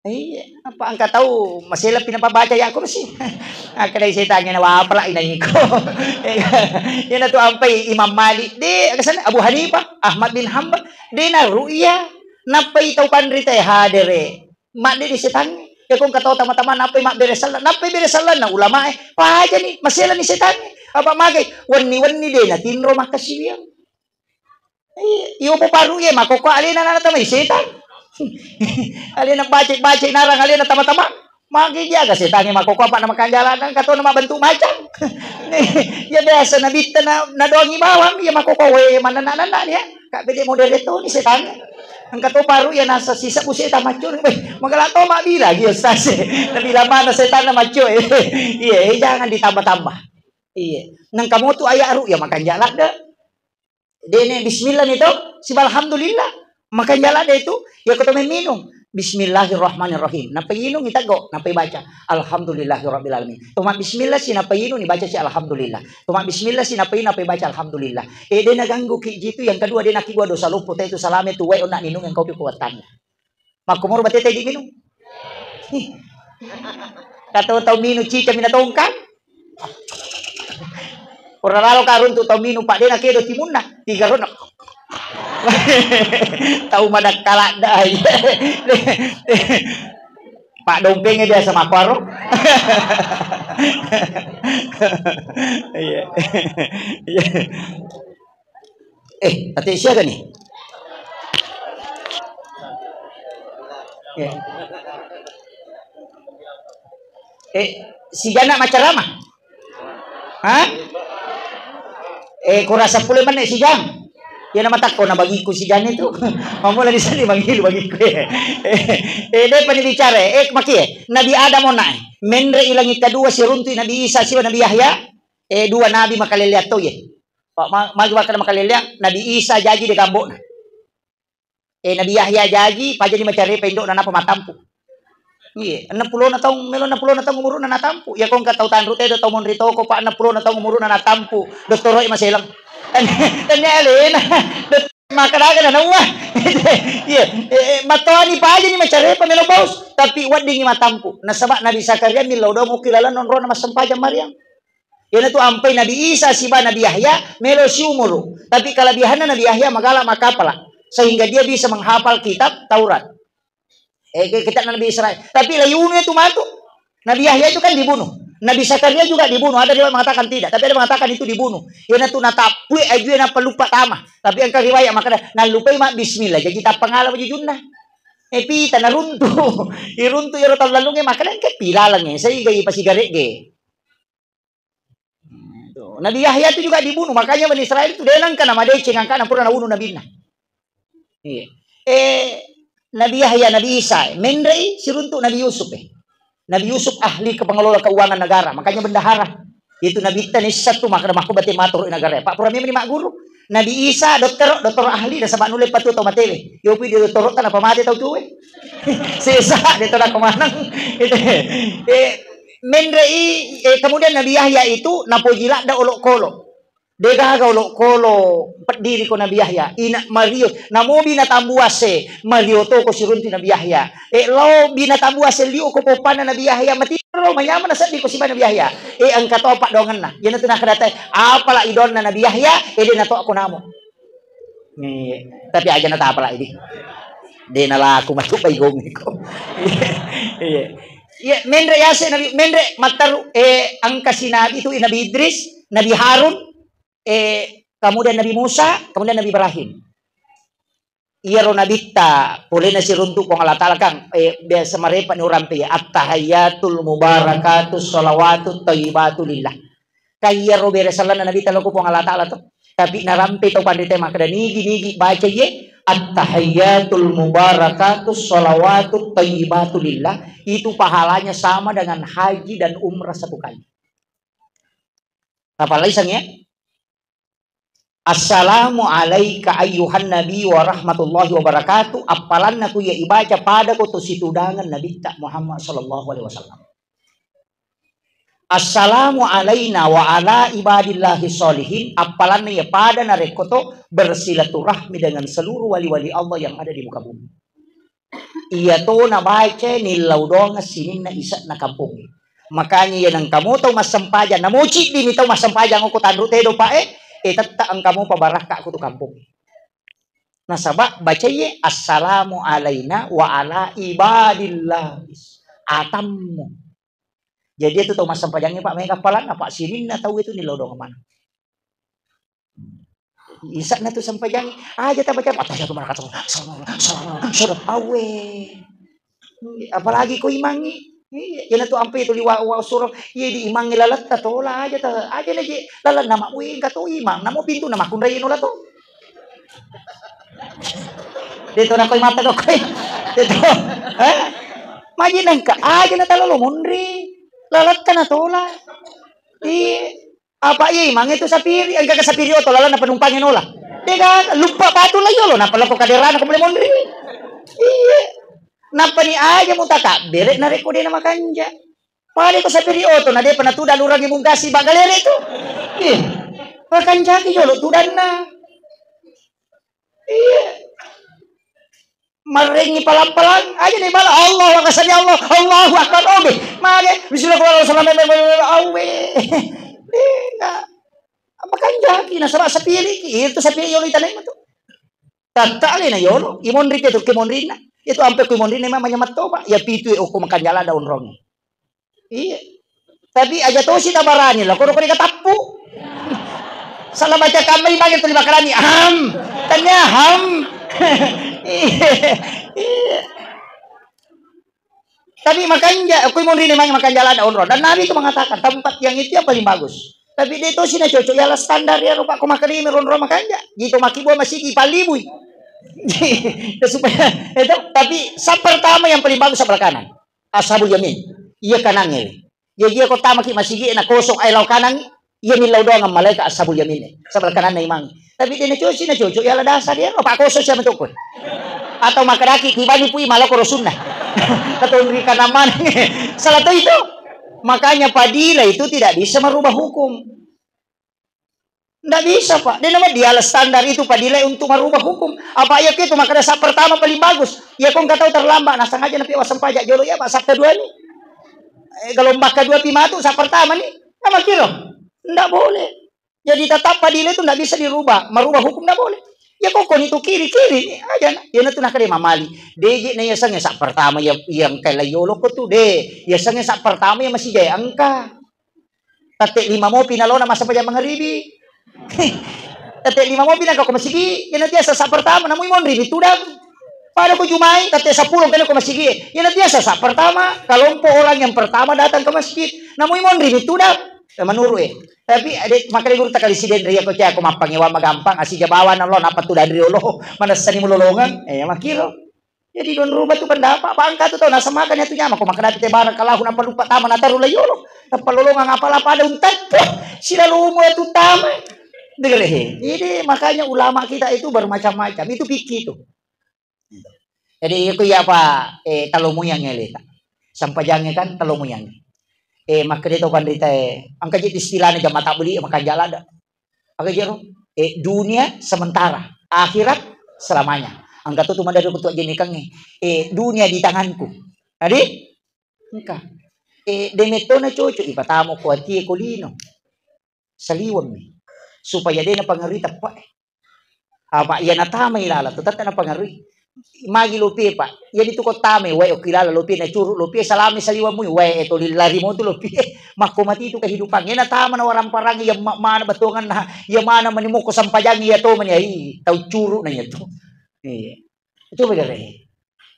iya apa angka tahu masih lebih baca ya kursi akadai saya tanya na wapala inay ko yan na to ampay Imam Malik di kasan Abu Hanifah Ahmad bin Hanbal di na ruya napay taw panrite hadere mak di setan ya kung kataw tama-tama napay mak beresalan na ulama pa aja ni masih ni setan apa magay wani di na tinro makasiyang iyo po paru ye makoko alina na tamay setan alina baca narang alina tama-tama magi jaga setan ni makoko pa na makanjalanan kato na mabantu macam ya biasa na bita na dongi bawang ya makoko we mananana niya kabede moderator ni setan ang kato paru ya nasa sisa po setan macho magalato mali lagi ustaz nabila mana setan na macho iya jangan ditambah-tambah iya nang kamu tu ayaru ya makanjalan dah dene bismillah itu sibal alhamdulillah makan jalan itu ya kita minum bismillahirrahmanirrahim napay inong itago napay baca alhamdulillahirabbil alamin tuma bismillah si napay inong ibaca si alhamdulillah tuma bismillah si napay baca alhamdulillah de naganggu ki gitu yang kedua de nakigwa dosa lupo itu salame tu way na ninong yang kopi kuwatan makumur batete di minum tahu minum cica minatongkan orang lalu karun tu tahu minum pak dia nak kedo timunna tiga ron tahu madak kalak dah pak dompengnya biasa makwaro iya hati siapa nih si jana macam ramah hah kurasa pula mana si jam ya nama tak kau na bagi ku si jan itu mamu lagi sini bagi ku dia pani bicara maki Nabi Adam ona menre ilangi kedua si runtu Nabi Isa si Nabi Yahya dua nabi makaleliat to ye magi bakal makaleliat Nabi Isa jadi di gambok Nabi Yahya jaji paja ni macari pendok na pamatampu. Iya, 60 na taong melo 60 na taong umuro na natampu. Ya kung kataw tanro tayo taw mon rito ko pa 60 na taong umuro na natampu. Doktoro ay maselang. Tanya alin. Makaraga na nawa. Iya, matawani pa aja ni macari pa melo baus. Tapi wad dingi matampu. Nasaba Nabi Zakaria milaw daw mo kilala non ro na masampajan Maryam. Yan itu ampai Nabi Isa siba Nabi Yahya melo si umuro. Tapi kelebihannya Nabi Yahya magala makapala sehingga dia bisa menghafal kitab Taurat. Kita Nabi Israel. Tapi layunya itu matu. Nabi Yahya itu kan dibunuh. Nabi Zakaria juga dibunuh. Ada yang mengatakan tidak. Tapi ada yang mengatakan itu dibunuh. Yana tu natapui aju yana pelupa tama. Tapi yang riwayat maka nalupai mak bismillah. Jadi tak pengalaman jujunna. Pita naruntuh. Iruntuh ya rotal lalungnya maka ke pilalangnya. Saya gaya pasigarek ge. Nabi Yahya itu juga dibunuh. Makanya Bani Israel itu denangkan nama dia cengangkan ampun na bunuh Nabi nah. Nabi Yahya, Nabi Isa, menrei siruntuk Nabi Yusuf. Nabi Yusuf ahli pengelola keuangan negara, makanya bendahara. Itu Nabi Tanis satu maka aku bati matur negara. Pak Purami ini mak guru. Nabi Isa dokter ahli dan sebab nulis patu atau materi. Yopi dia doktor kan apa mati tahu cuy. Sisa dia tahu nak kemana. Menrei kemudian Nabi Yahya itu napojila da olok kolo. Dega olok kolo diri ko Nabi Yahya ina Mario namo binatambuase Mario to ko sirunti Nabi Yahya lo binatambuase liu ko popana Nabi Yahya mati ro mayaman na di ko si Nabi Yahya ang katopak dongan na yan na kadata apala idon na Nabi Yahya de na to ako namo tapi aja na ta apala idi de na la ako matupay gong ko mendre yase Nabi mendre mataru ang kasinabi itu Nabi Idris Nabi Harun kemudian Nabi Musa, kemudian Nabi Ibrahim. Iya ronabita, boleh nasi runtuk kong Allah Ta'ala kang biasa marepa ni orang pe at-tahayyatul mubarakatus sholawatut thayyibatu lillah. Kaya ro beresalan Nabi Ta'ala kong Allah Ta'ala to. Tapi narampe to pandite makada nigi baca ye at-tahayyatul mubarakatus sholawatut thayyibatu lillah. Itu pahalanya sama dengan haji dan umrah satu kali. Apa lisannya? Assalamu alaika ayyuhan nabi wa rahmatullahi wa barakatuh. Apalan aku ya ibaca pada ko to situdangan Nabi ta Muhammad sallallahu alaihi wasallam. Assalamu alaina wa ala ibadillahi sholihin. Apalan ya pada narekoto bersilaturahmi dengan seluruh wali-wali Allah yang ada di muka bumi. Iya to na baca nilaw dong sinin na isa na kampung. Makanya yan ang kamu to masampajan. Namucik din ito masampajan ko tanro tedo pa tetap ang kamu pabarak ka aku tu kampung. Nasabak baca ye assalamu alaina wa ala ibadillah atammu. Jadi itu tahu masam pajangnya Pak Mega kapalan apa sirin na tahu itu nilodong mana. Isa na tu sampajang aja ta baca patah jatuh mana kata sudah awe. Apalagi ko imangi yan na to ampe to liwa surong ye di imang nilalat ta to la aja na je lalat nama uing ka to imang namo pintu nama kun rayin ulah to dito na koy mata ko koy dito majinan ka aja na talalo munri lalat ka na to la apa ye imang itu sapiri ang kakasapiri to lalat na panumpangin ulah dega lupa patu la yolo na pala ko kaderana ko munri napa ni aja mutaka bere na rekode na makanja pali ko sa periodo na de panatudan urang imong gasi bagalere itu makanja ki yolo tudan na marengi palang-palang aja ni bala Allah kasani Allah Allahu akbar obe mage bismillahirrahmanirrahim awe makanja ki na sa pili ki itu sa pili yolo itanay mo to tatali na yolo imon rite to kimon rin na itu sampai kumondin memang menyemat Pak ya pitu aku makan jalan daun rongi iya tapi aja tuh sih tabarani lah kau kau tapu salah baca kamari bagian terima kalani tanya tapi makanya aku mondin memang makan jalan daun rongi dan Nabi itu mengatakan tempat yang itu yang paling bagus tapi dia itu sih na cocok ya standar ya rupa aku makan ini ron makanya gitu makibu masih ipalibui supaya itu tapi sab pertama yang paling bagus sebelah kanan ashabul yamin iya kanangnya dia kota maki masigi na kosong ay law kanang iya nilaw doang ang malaikat ashabul yamin sebelah kanan na imang Tapi dia na cucu ya lah dasar dia. Pak koso siya matukod. Atau makadaki tiba ni pui malah korosun na. Katundri ka naman. Salah itu. Makanya Padilla itu tidak bisa merubah hukum. Tidak bisa, Pak. Dia nama dia standar itu Padilla untuk merubah hukum. Apa ayat itu maka dasar pertama paling bagus. Ya kau nggak tahu terlambat. Nah sengaja nanti wasam pajak jolo ya Pak Sabta dua nih. Gelombang kedua pimatu saat pertama nih. Nama kira. Tidak boleh. Jadi tetap Padilla itu tidak bisa dirubah. Merubah hukum tidak boleh. Ya kok itu kiri aja. Ya nanti nak kena mamali. DJ na yasangnya saat pertama yang kayak yolo ko tuh deh. Yasangnya saat pertama yang masih jaya angka. Tate 5 mo pinalo na masa pajak mengeribi. Tate 5 mo pinalo ko masigi. Ya nanti sa pertama namoy mo ribi tudang. Pada ko jumay, tate 10 kano ko masigi. Ya nanti sa pertama, kalompo orang yang pertama datang ke masjid. Namoy mo ribi tudang. Menurut tapi makanya guru takali siden ria ko cia ko mapangiwa magampang asi jabawan lo napa tu dari lo mana sani mulolongan makiro jadi don rubah tu pendapat bangka tu tau nasa makan ya tu nyama ko makana te bara kalahu napa lupa tama na taru layolo napa lolongan apa pada untat sila lumo tu tama degere jadi makanya ulama kita itu bermacam-macam itu fikih tu jadi itu ya apa talomuyang ngeleta sampajangnya kan talomuyang maka dito pandita ang kajit istilahnya jam mata beli makan jalan ada aga jero dunia sementara akhirat selamanya ang katu tuma dari kutu jeni kang dunia di tanganku adi engka demeto na cucu ipatamo ko ati kolino saliwang ni supaya dia na pangarita pa apa yan natama ilala tutata na pangari magi lupi Pak ya itu ko tame we o kilala lupi na curu lupi salami saliwa mo we eto lari mo to lupi makomati itu kehidupan ya tama na warang parang ya mana batungan na ya mana manimo ko sampajang ya to man ya tau curu na to itu begare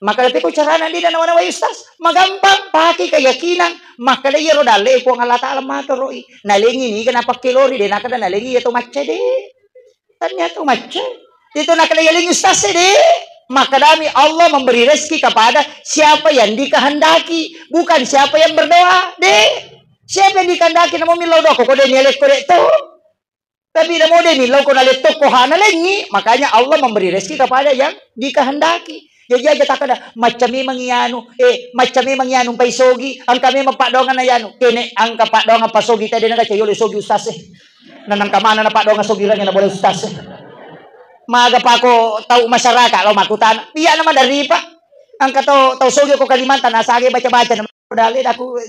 maka dati ko carana di na naman way ustaz magampang paki keyakinan maka dai ro dale ko ang Allah Taala matoroi nalingi ni kenapa kilori de nakada nalingi ya to macce de ternyata macce itu nakada yaling ustaz de maka dami Allah memberi rezeki kepada siapa yang dikehendaki bukan siapa yang berdoa deh siapa yang dikehendaki namo milau doa kok dia nyelek korek to tapi namo dia milau ko nalet to kohana lengi makanya Allah memberi rezeki kepada yang dikehendaki jadi aja tak ada macam memang ianu macam memang ianu paisogi ang kami mapadongan na ianu kene ang kapadongan pasogi tadi na kayo sogi ustaz nanang kamana na padongan sogi lang na boleh ustaz maga pa ako tahu masyarakat lo makutan iya naman dari Pak ang kato tau sogi ko Kalimantan asage baca-baca naman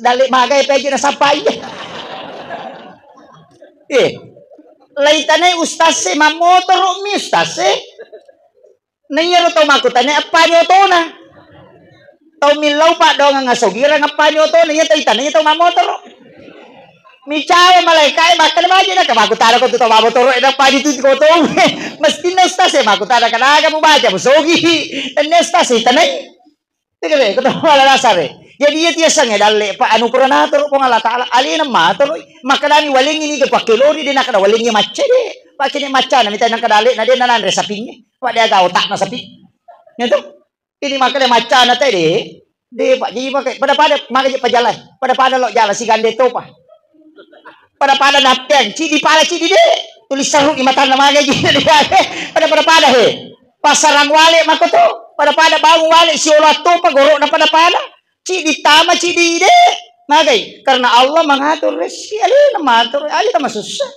dali maga peje na sapay laitanay ustaz mamotor mi ustaz nayaro tau makutan apa nyo to na tau milaw pa dong nga sogi ra nga pa nyo to na yata itanay tau mamotor Micawe malaikai makan aja na kamakutara ko to mabotoro eda padi tu ko to mesti nesta se makutara kanaga mo baca mo sogi nesta se tanay tigre ko to wala nasare jadi dia sang dalle pa anu pranator ko Allah Taala ali na mator makanani waling ini ke pakilori din nakada waling ni macce de pakini macca na mitan kadale na din nanan resapinnya wa dia ga otak na sapi nito ini makane macca na te de pak jadi pakai pada makai pajalan pada lo jalan si gande to pa pada napten cidi pala cidi deh tulis sarung imatan nama gaji pada he pasaran wale makoto pada bangun wale si olah to pagoro na pada cidi tama cidi deh magai karena Allah mengatur rezeki ali mengatur ali ta masusah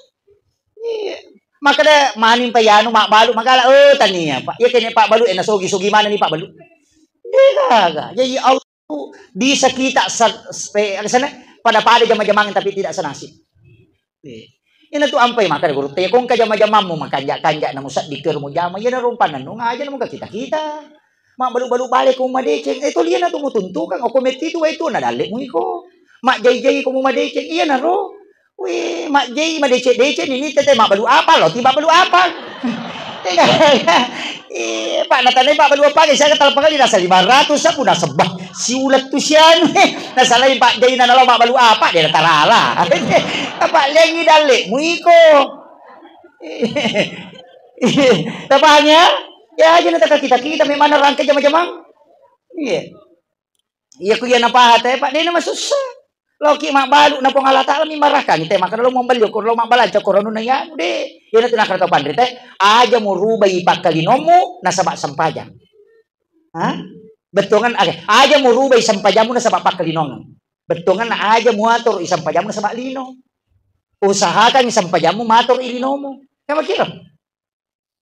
maka deh maning payano mak balu magala tania Pak ya kene Pak balu sogi mana nih Pak balu gaga jadi Allah bisa kita sana pada jama-jamang tapi tidak senasib ina tu ampai makan guru te kong ka jama-jama mo makanja-kanja na musa dikir mo jama yan na rumpanan no nga mo ka kita mak balu-balu balik ko madeceng ito liyan na tumutuntukan o kometi tu ito nadali mo iko mak jay-jay ko mo madeceng iya na ro we mak jay madeceng ini tete mak balu apa lo tiba balu apa Pak natanay Pak balu apa saya ketalpakan di nasa 500 aku na sebah si ulat tu sian nasa lain Pak jay na nalo mak balu apa dia natarala Pak lengi dale muiko tapanya ya aja nata kita memang rangkai jama-jamang iya ku yan apa hate Pak dia na masusah Loki mak balu na pong Allah Ta'ala mi marakan te maka lo mo balyo ko lo mak balaja ko rano na yan de yan na tinakar ka pandri te aja mo rubay ipagkalinomo na sabak sampajang ha betongan aja mo rubay sampajang mo na sabak pagkalinong betongan na aja mo ator isampajang mo na sabak lino usahakan isampajang mo mator ilino mo kaya makira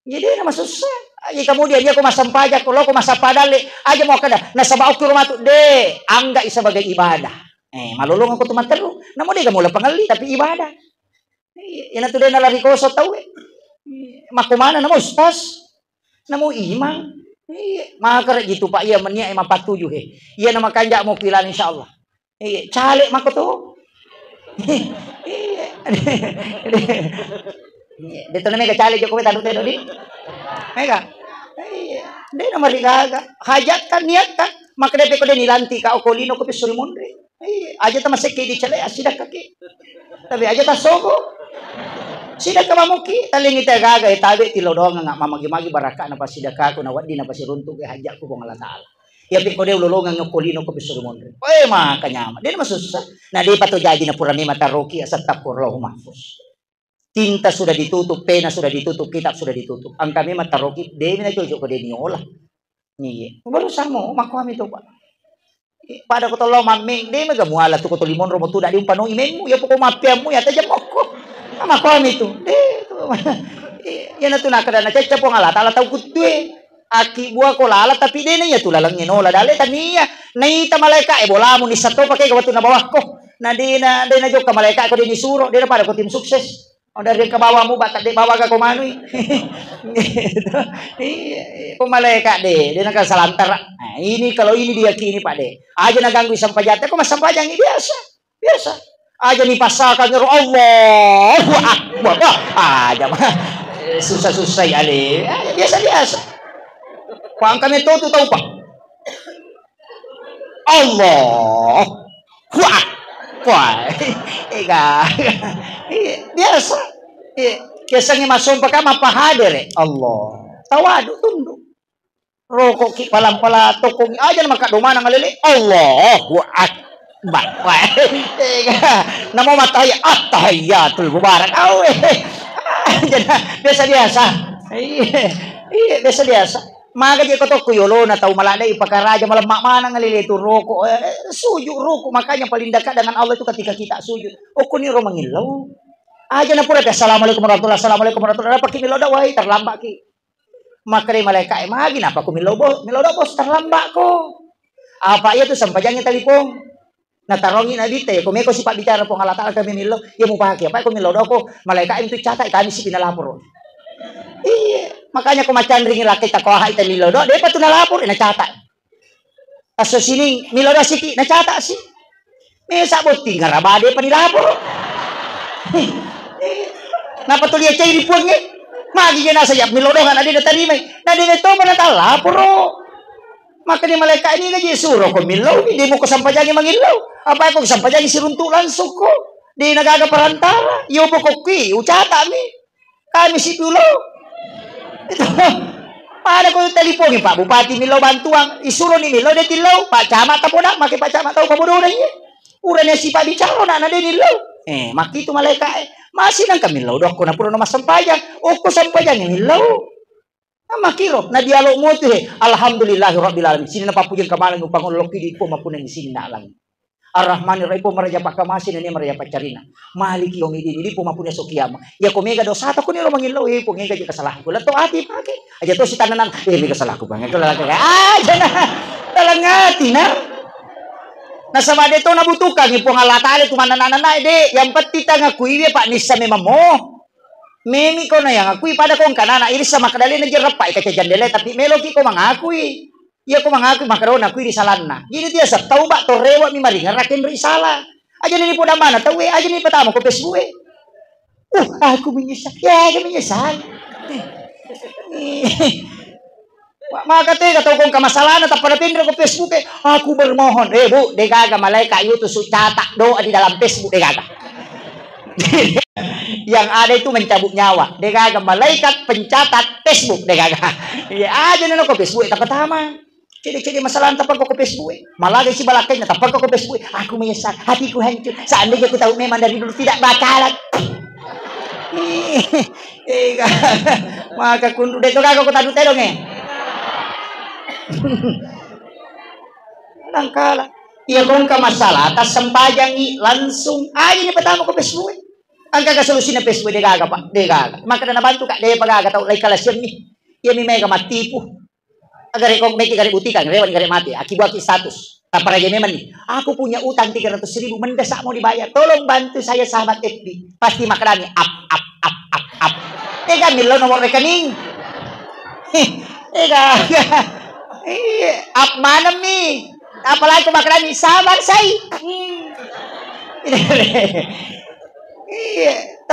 jadi na masusah ay kemudian dia ko masampajak ko lo ko masapadali aja mo kada na sabak ko rumato de angga isa bagay ibadah malulung ako tumatero. Namo di ka mula pangali tapi ibadah. Yan na tuloy na lari ko sa tao makumana namo ustas. Namo imang. Maka gitu pak iya mania mapatuju he. Iya na makanja mo pilan insyaallah. Cale mako to. Dito na may kacale jo ko tanong tayo di. Mega. Di na marigaga. Hajat kan niat kan. Makdepe ko din nilanti ka o kolino ko pisul mondre. Aja ta masake di chale asida kaki. Tapi aja ta sogo. Sida ka mamuki taling ita gaga tabe ti lodong nga mamagi-magi baraka na pasida ka ko na wadi na pasirunto kay hajak ko kung Allah Taala. Ya pi ko de lolongan ng kolino ko pisul mondre. Oy makanyama. Di na masusah. Na di pa to jadi na purani mataroki asat takurlahu mahfuz. Tinta sudah ditutup, pena sudah ditutup, kitab sudah ditutup. Ang kami mataroki, de na jojo ko de niola. Niye. Baru samo makwami to pa. Pada ko tolo maming de magamuala to ko to limon romo tu da di umpano imen mo ya poko mapya mo ya tajam ko ama ko ami tu de ya na tu nakada na caca po ngala tala tau kutwe aki buah ko lala tapi de na ya tu lalang ngenola dale tania nai ta malaika bola mo ni sato pakai ko tu na bawah ko na de na jok ka malaika ko di suro de na pada ko tim sukses dari ke bawah mu batak de bawah ka ko manui pemalaikat deh dia nak salantar nah, ini kalau ini diyakini Pak De aja naganggu sampajate kok mas sampajang ini biasa aja nih pasakan ngeru Allahu Akbar aja mah susah-susah ya le biasa Pak kami tahu Pak Allahu Akbar biasa biasanya masuk pakai mapahader Allah tawadu tunduk rokok ki palam-pala tokong aja na makadumana ngalili Allahu Akbar namo mataya at-tahiyatul mubarak awe biasa biasa maga di ko to kuyolo na taw malada ipakaraja malam mana ngalili itu rokok sujud rokok makanya paling dekat dengan Allah itu ketika kita sujud kuni ro mangilaw aja na pura assalamualaikum warahmatullahi pakai miloda wahai terlambat ki maka dari malaikat magi napa ko milodo bos terlambat ko apa iya tuh sampajangnya telepon na tarongi na dite ko meko sipat bicara po Allah Taala kami milo ya mo pakai apa ko milodo ko malaikat itu catat kami si pinalapor iya makanya ko macan ringi laki ta ko ha ita milodo de pa tu nalapor na catat aso sini milodo siki na catat si mesa boti ngarabade pa nilapor napa to liya chay ripuan ngi magi na sayap milodongan adi na tarima na di to man tala puro maka di malaikat ini gaji suro ko milaw di mo ko sampajangi mangilaw apa ko sampajangi siruntulan suko di nagaga perantara yo po ko ki ucata mi kami si pulo itu pada ko telepon Pak Bupati milaw bantuang isuro ni milaw de tilaw Pak Camat tapodak maki Pak Camat tau pabodo na ye urane si Pak bicara na de nilaw maki itu malaikat masih nang kami law dok ko na puro na masampajang o ko sampajang nilaw makiro na dialog mo to alhamdulillahirabbil alamin sini na papujan kamalang upang loki di po mapunan sini na lang Ar-Rahmanir Rahim po maraja pa kamasin ni maraja pa carina maliki yomidi di po mapunan so kiyama ya ko mega dosa ta ko nilo mangilaw po ngega di kasalahan ko lato ati pagi aja to si tananan may kasalahan ko bang ito lalaki aja na talangati na nasa madeto nabutukan yung pangalatali tumanananay de yang petita nga kuiwi Pak nisa memamo memi ko na yang akui pada kong kanana iris sa makadali na jerapa ikacha jandele tapi meloki ko mangakui iya ko mangakui makaroon akui di salanna jadi dia sa tauba to rewa mi maringa rakin risala aja ni po damana tawe aja ni patamo ko Facebook aku menyesal ya aku menyesal maka tega tau kong kamasalahan at panapindra ko Facebook aku bermohon bu degaga malaikat itu catak doa di dalam Facebook degaga yang ada itu mencabut nyawa degaga malaikat pencatat Facebook degaga ya aja nano ko Facebook itu pertama Ciri-ciri masalah tapag ko Facebook. Malagay si Balakay na tapag ko Facebook. Aku menyesal, hatiku hancur. Seandainya aku tahu memang dari dulu tidak bakalan. Maka kundu dito kako ko tadu tedong Langkala. Iya kung ka masalah atas sempajangi langsung aja ni pertama ko Facebook. Ang kakasolusi na Facebook de gaga pa, de gaga. Maka na nabantu ka de pagaga tau lay kalasyon ni. Iya mi mega matipu. Agar kong may kikari utikan, rewan kikari mati. Akibat status. Tapara memang nih, aku punya utang 300.000, mendesak mau dibayar. Tolong bantu saya sahabat FB. Pasti makanannya up. Kami lo nomor rekening. Up mana nih? Apalagi makanannya sabar saya.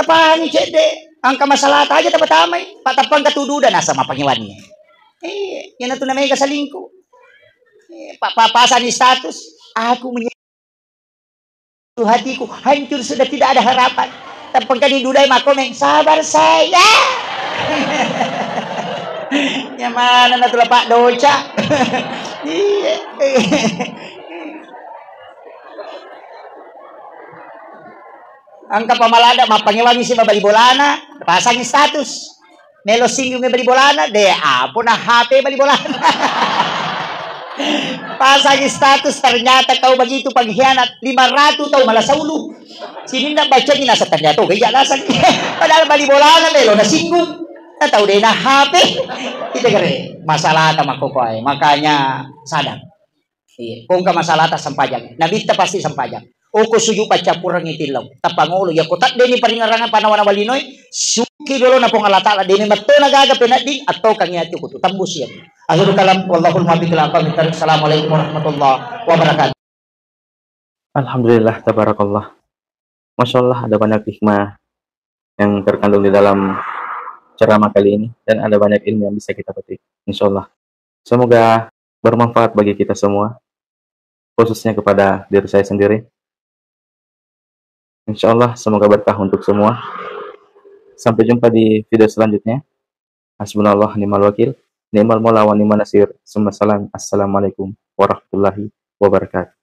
Tapang cede. Angka masalah aja tapat-tamay. Patapang katududan nasa mapangiwannya. Yan na ito na may kasalingko. Papasan ni status. Aku hatiku hancur sudah tidak ada harapan. Tapang kaniduday makomeng. Sabar saya. Yang mana na ito Pak Doca. Ang kapamalada, mapangiwangi si Babalibolana. Pasang status. Melo singgung nga balibolana, de apo na HP balibolana. Pasang status, ternyata kau begitu pengkhianat 500 tau malah saulu. Sini na baca ni nasa ternyata gaya lasan. Padahal balibolana melo na singgung. Na tau de na HP. Kita kere masalah ta makokoy. Makanya sadar. Kung ka masalah ta sampajang. Nabita pasti sampajang. O ko suyu pa capurang itilaw. Tapangulo ya ko tak deni paringarangan panawan na walinoy. Suki dulu na pong alatala deni matto nagagapin na din atau kang yati ko tambus yan. Akhirul kalam wallahul muwaffiq ila aqwamit thariq. Assalamualaikum warahmatullahi wabarakatuh. Alhamdulillah, tabarakallah. Masya Allah, ada banyak hikmah yang terkandung di dalam ceramah kali ini dan ada banyak ilmu yang bisa kita petik. Insya Allah. Semoga bermanfaat bagi kita semua, khususnya kepada diri saya sendiri. Insya Allah, semoga berkah untuk semua. Sampai jumpa di video selanjutnya. Hasbunallah ni'mal wakil, ni'mal maula wa ni'man nasir. Assalamualaikum warahmatullahi wabarakatuh.